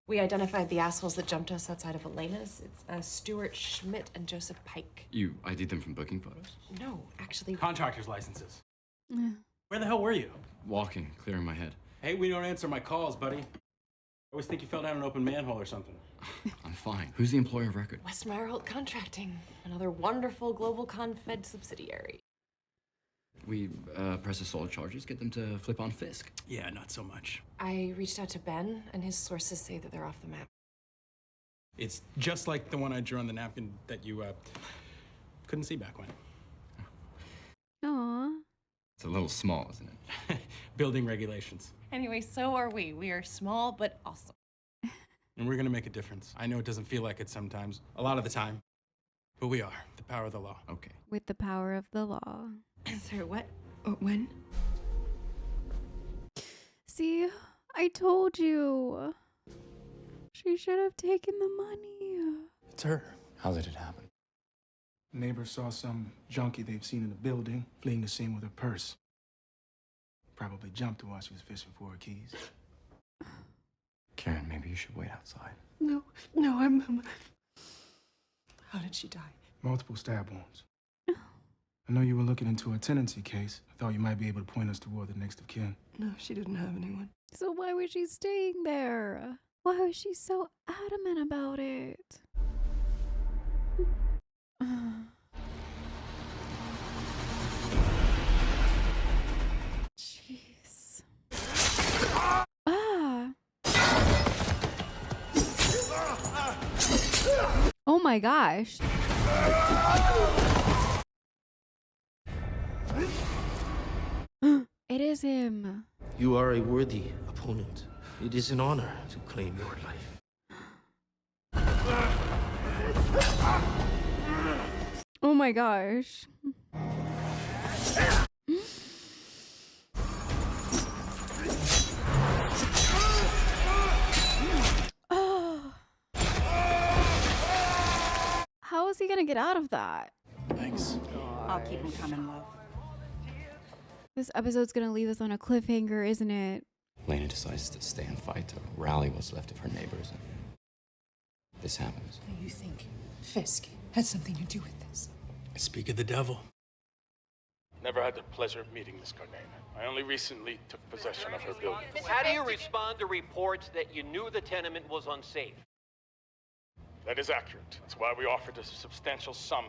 We identified the assholes that jumped us outside of Elena's. It's Stuart Schmidt and Joseph Pike. You ID'd them from booking photos? No, actually. Contractor's licenses. Yeah. Where the hell were you? Walking, clearing my head. Hey, we don't answer my calls, buddy. I always think you fell down an open manhole or something. I'm fine. Who's the employer of record? West Meyerholt Contracting, another wonderful global confed subsidiary. We press assault charges, get them to flip on Fisk. Yeah, not so much. I reached out to Ben, and his sources say that they're off the map. It's just like the one I drew on the napkin that you couldn't see back when. Aww. It's a little small, isn't it? Building regulations. Anyway, so are we. We are small, but awesome. And we're gonna make a difference. I know it doesn't feel like it sometimes, a lot of the time, but we are. The power of the law. Okay. With the power of the law. Sorry, what? When? See, I told you. She should have taken the money. It's her. How did it happen? Neighbors saw some junkie they've seen in the building fleeing the scene with her purse. Probably jumped her while she was fishing for her keys. Karen, maybe you should wait outside. No, I'm... How did she die? Multiple stab wounds. I know you were looking into a tenancy case. I thought you might be able to point us toward the next of kin. No, she didn't have anyone. So why was she staying there? Why was she so adamant about it? Jeez. Ah. Oh my gosh. It It is him. You are a worthy opponent. It is an honor to claim your life. Oh my gosh. Oh. How is he gonna get out of that? Thanks. I'll keep him coming, love. This episode's gonna leave us on a cliffhanger, isn't it? Lena decides to stay and fight to rally what's left of her neighbors. And this happens. You think Fisk had something to do with this? Speak of the devil. Never had the pleasure of meeting Miss Carnena. I only recently took possession of her building. How do you respond to reports that you knew the tenement was unsafe? That is accurate. That's why we offered a substantial sum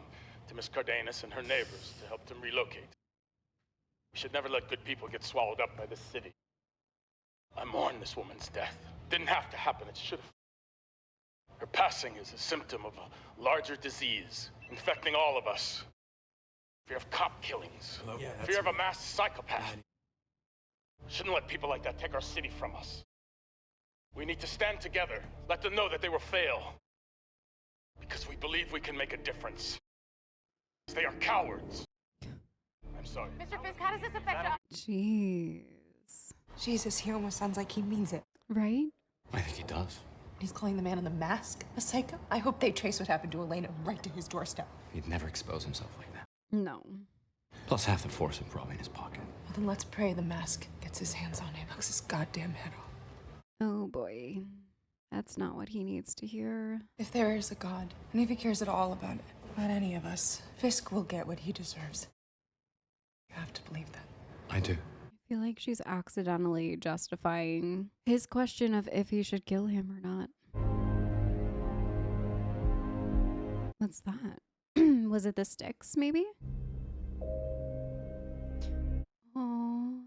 to Miss Cardenas and her neighbors to help them relocate. We should never let good people get swallowed up by this city. I mourn this woman's death. Didn't have to happen, it should have. Her passing is a symptom of a larger disease, infecting all of us. Fear of cop killings. Fear of a mass psychopath. Shouldn't let people like that take our city from us. We need to stand together, let them know that they will fail. Because we believe we can make a difference. They are cowards. I'm sorry. Mr. Fisk, how does this affect us? Jeez. Jesus, he almost sounds like he means it. Right? I think he does. He's calling the man in the mask a psycho. I hope they trace what happened to Elena right to his doorstep. He'd never expose himself like that. No. Plus half the force would probably in his pocket. Well, then let's pray the mask gets his hands on him. Knocks his goddamn head off. Oh boy. That's not what he needs to hear. If there is a God, and if he cares at all about it, not any of us, Fisk will get what he deserves. You have to believe that. I do. I feel like she's accidentally justifying his question of if he should kill him or not. What's that? Was it the sticks, maybe? Oh.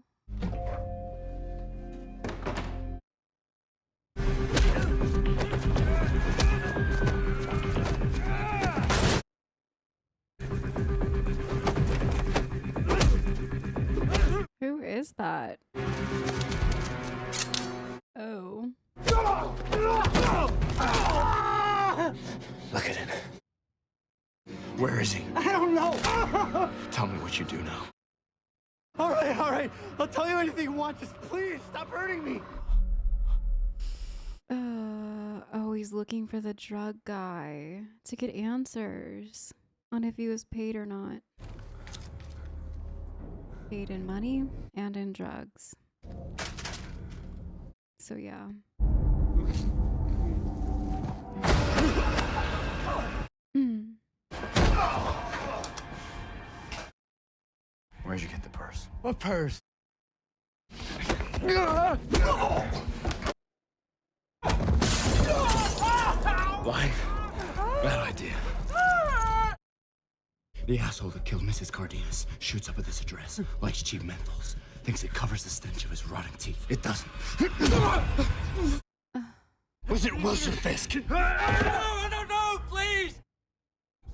Who is that? Oh. Look at it. Where is he? I don't know. Tell me what you do know. All right. I'll tell you anything you want. Just please stop hurting me. Oh, he's looking for the drug guy to get answers on if he was paid or not. Paid in money and in drugs. So yeah. Where'd you get the purse? What purse? Lying? Bad idea. The asshole that killed Mrs. Cardenas shoots up at this address, likes cheap menthols, thinks it covers the stench of his rotting teeth. It doesn't. Was it Wilson Fisk? I don't know, please!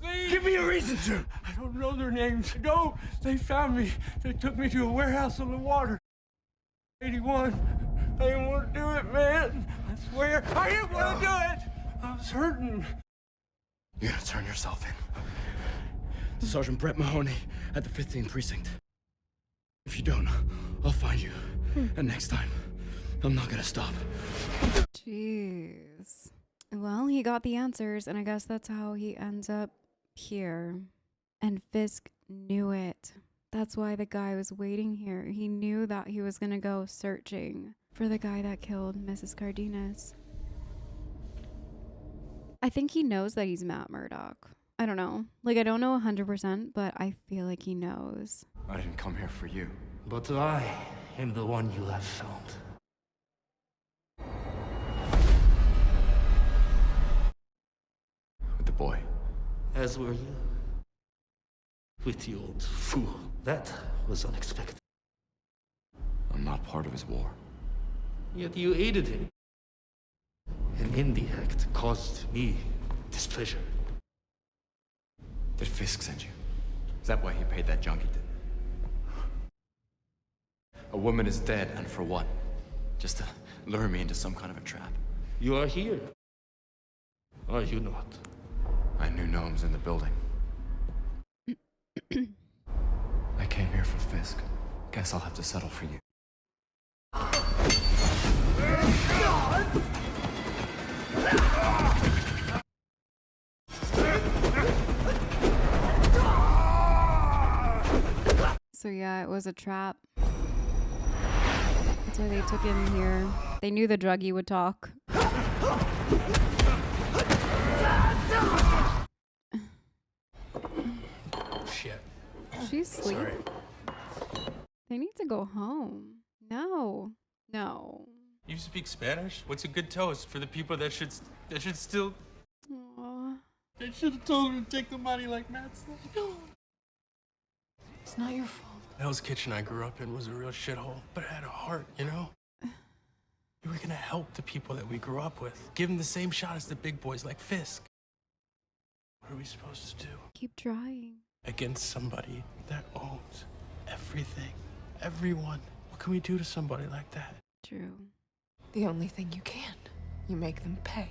Please! Give me a reason to! I don't know their names. No, they found me. They took me to a warehouse on the water. 81. I didn't want to do it, man. I swear, I didn't want to do it! I was hurting. You're gonna turn yourself in. Sergeant Brett Mahoney at the 15th Precinct. If you don't, I'll find you. And next time, I'm not gonna stop. Jeez. Well, he got the answers, and I guess that's how he ends up here. And Fisk knew it. That's why the guy was waiting here. He knew that he was gonna go searching for the guy that killed Mrs. Cardenas. I think he knows that he's Matt Murdock. I don't know. Like, I don't know 100%, but I feel like he knows. I didn't come here for you. But I am the one you have found. With the boy. As were you. With the old fool. That was unexpected. I'm not part of his war. Yet you aided him. And in the act caused me displeasure. Did Fisk send you? Is that why he paid that junkie? A woman is dead, and for what? Just to lure me into some kind of a trap. You are here. Are you not? I knew Noam's in the building. I came here for Fisk. Guess I'll have to settle for you. So yeah, it was a trap. That's why they took him here. They knew the druggie would talk. Shit. She's asleep. Sorry. They need to go home. No. No. You speak Spanish? What's a good toast for the people that should still... Aww. They should have told him to take the money like Matt said. No. It's not your fault. Hell's Kitchen I grew up in was a real shithole, but it had a heart, you know? We were gonna help the people that we grew up with. Give them the same shot as the big boys like Fisk. What are we supposed to do? Keep trying. Against somebody that owns everything, everyone. What can we do to somebody like that? True. The only thing you can. You make them pay.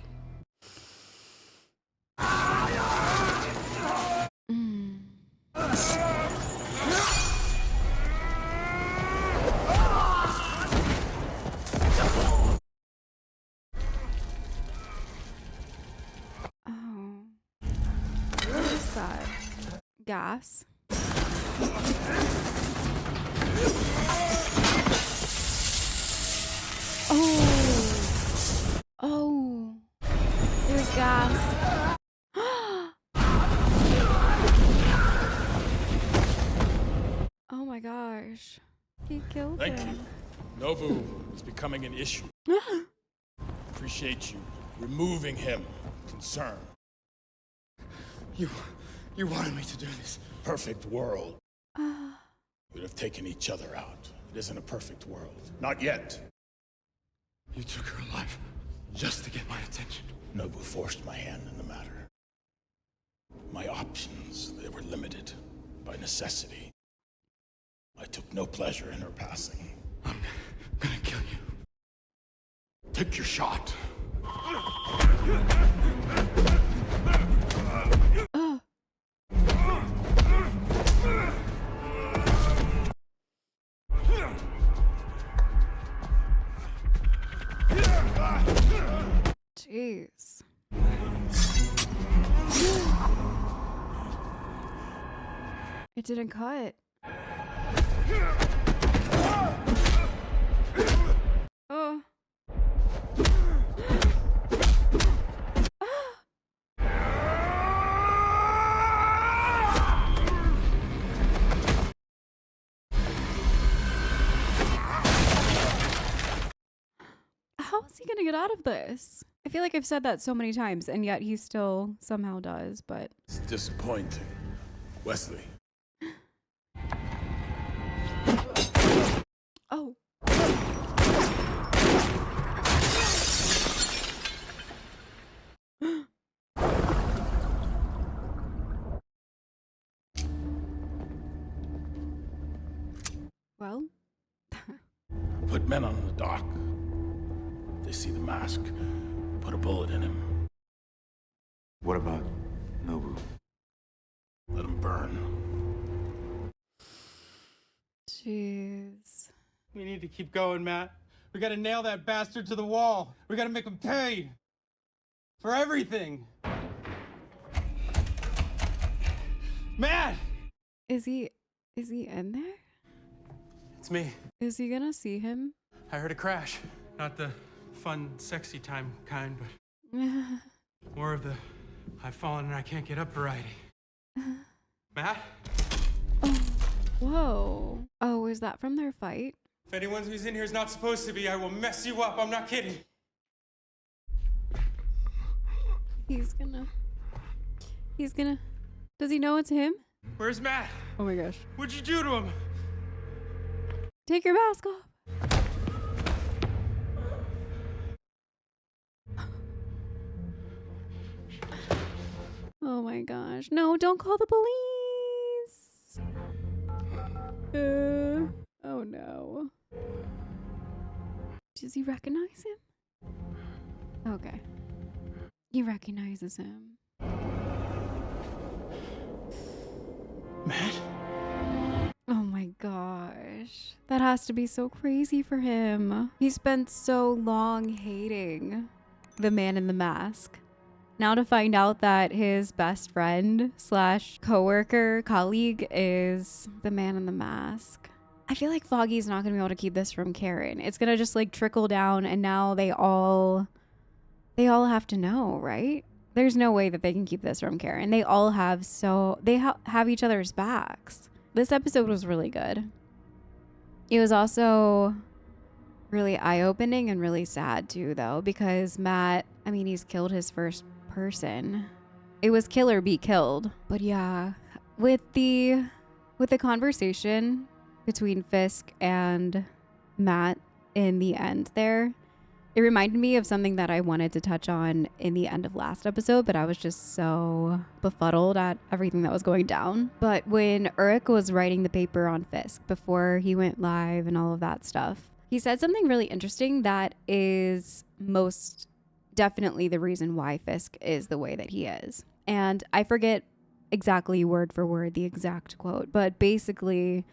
Oh. What is that? Gas? Oh. Oh. There's gas. Oh my gosh. He killed Thank him. you. Nobu is becoming an issue. Appreciate you removing him. Concern. You wanted me to do this. Perfect world. We'd have taken each other out. It isn't a perfect world. Not yet. You took her alive just to get my attention. Nobu forced my hand in the matter. My options, they were limited by necessity. I took no pleasure in her passing. I'm gonna kill you. Take your shot. Jeez. It didn't cut. Oh. How is he gonna get out of this? I feel like I've said that so many times, and yet he still somehow does, but... It's disappointing. Wesley. Oh. Well? Put men on the dock. They see the mask. Put a bullet in him. What about Nobu? Let him burn. Jeez. We need to keep going, Matt. We gotta nail that bastard to the wall. We gotta make him pay. For everything. Matt! Is he in there? It's me. Is he gonna see him? I heard a crash. Not the fun, sexy time kind, but more of the I've fallen and I can't get up variety. Matt? Whoa. Oh, is that from their fight? If anyone who's in here is not supposed to be, I will mess you up. I'm not kidding. He's gonna... Does he know it's him? Where's Matt? Oh my gosh. What'd you do to him? Take your mask off. Oh my gosh. No, don't call the police. Oh no. Does he recognize him? Okay. He recognizes him. Matt? Oh my gosh. That has to be so crazy for him. He spent so long hating the man in the mask. Now to find out that his best friend / coworker, colleague is the man in the mask. I feel like Foggy's not going to be able to keep this from Karen. It's going to just like trickle down and now they all have to know, right? There's no way that they can keep this from Karen. They all have have each other's backs. This episode was really good. It was also really eye-opening and really sad too, though, because Matt, I mean, he's killed his first person. It was kill or be killed. But yeah, with the conversation between Fisk and Matt in the end there, it reminded me of something that I wanted to touch on in the end of last episode, but I was just so befuddled at everything that was going down. But when Urich was writing the paper on Fisk before he went live and all of that stuff, he said something really interesting that is most definitely the reason why Fisk is the way that he is. And I forget exactly word for word the exact quote, but basically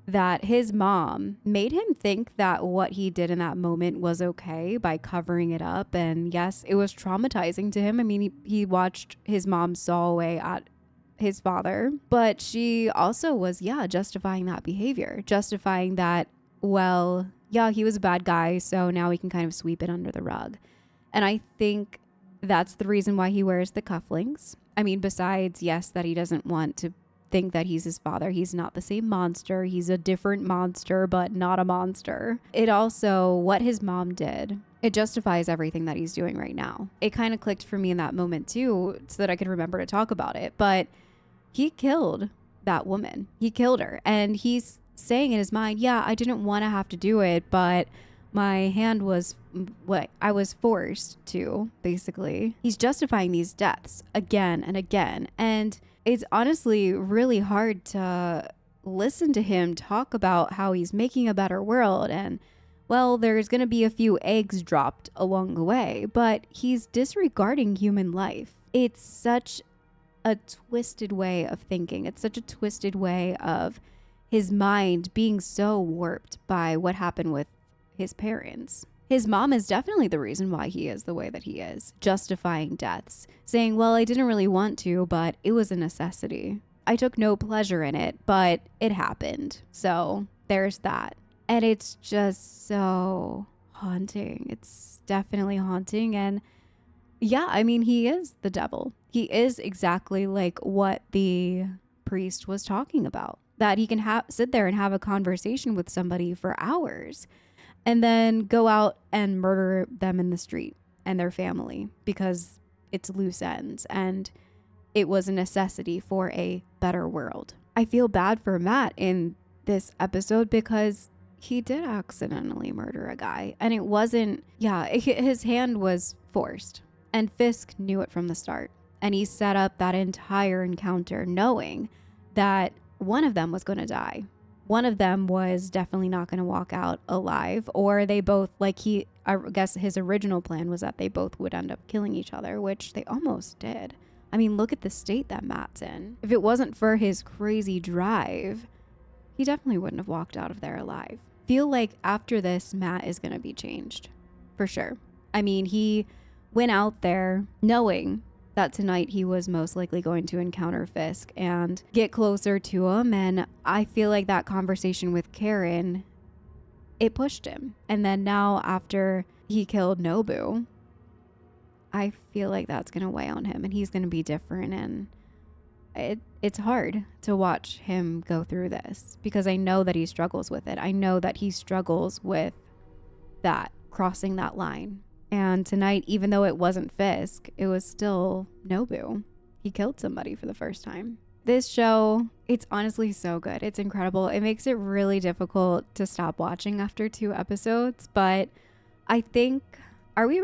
that his mom made him think that what he did in that moment was okay by covering it up. And yes, it was traumatizing to him. I mean, he watched his mom saw away at his father, but she also was, justifying that behavior, justifying that, well, yeah, he was a bad guy, so now we can kind of sweep it under the rug. And I think that's the reason why he wears the cufflinks. I mean, besides, yes, that he doesn't want to think that he's his father. He's not the same monster. He's a different monster, but not a monster. It also, what his mom did, it justifies everything that he's doing right now. It kind of clicked for me in that moment too, so that I could remember to talk about it. But he killed that woman. He killed her. And he's saying in his mind, yeah, I didn't want to have to do it, but my hand was what I was forced to, basically. He's justifying these deaths again and again. And it's honestly really hard to listen to him talk about how he's making a better world and, well, there's going to be a few eggs dropped along the way, but he's disregarding human life. It's such a twisted way of thinking. It's such a twisted way of his mind being so warped by what happened with his parents. His mom is definitely the reason why he is the way that he is, justifying deaths, saying, well, I didn't really want to, but it was a necessity. I took no pleasure in it, but it happened. So there's that. And it's just so haunting. It's definitely haunting. And yeah, I mean, he is the devil. He is exactly like what the priest was talking about, that he can sit there and have a conversation with somebody for hours and then go out and murder them in the street and their family because it's loose ends and it was a necessity for a better world. I feel bad for Matt in this episode because he did accidentally murder a guy and it wasn't, his hand was forced and Fisk knew it from the start. And he set up that entire encounter knowing that one of them was going to die. One of them was definitely not going to walk out alive, or they both, I guess his original plan was that they both would end up killing each other, which they almost did. I mean, look at the state that Matt's in. If it wasn't for his crazy drive, he definitely wouldn't have walked out of there alive. Feel like after this, Matt is going to be changed, for sure. I mean, he went out there knowing that tonight he was most likely going to encounter Fisk and get closer to him. And I feel like that conversation with Karen, it pushed him. And then now after he killed Nobu, I feel like that's going to weigh on him and he's going to be different. And it's hard to watch him go through this because I know that he struggles with it. I know that he struggles with that, crossing that line. And tonight, even though it wasn't Fisk, it was still Nobu. He killed somebody for the first time. This show, it's honestly so good. It's incredible. It makes it really difficult to stop watching after 2 episodes. But I think, are we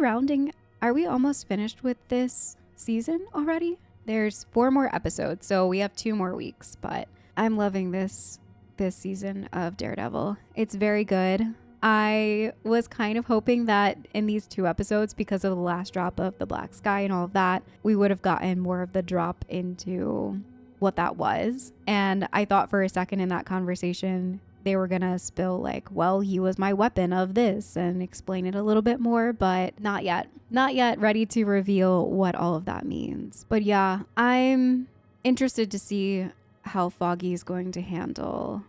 almost finished with this season already? There's 4 more episodes, so we have 2 more weeks. But I'm loving this this season of Daredevil. It's very good. I was kind of hoping that in these 2 episodes, because of the last drop of the black sky and all of that, we would have gotten more of the drop into what that was. And I thought for a second in that conversation, they were gonna spill like, well, he was my weapon of this and explain it a little bit more, but not yet. Not yet ready to reveal what all of that means. But yeah, I'm interested to see how Foggy is going to handle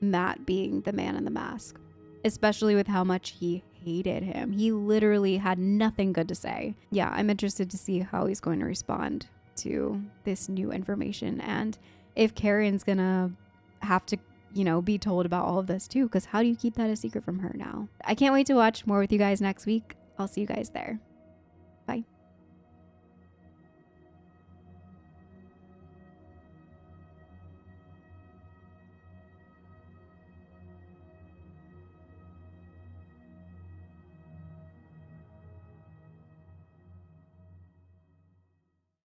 Matt being the man in the mask, especially with how much he hated him. He literally had nothing good to say. Yeah, I'm interested to see how he's going to respond to this new information, and if Karen's gonna have to, you know, be told about all of this too, because how do you keep that a secret from her now? I can't wait to watch more with you guys next week. I'll see you guys there. Bye.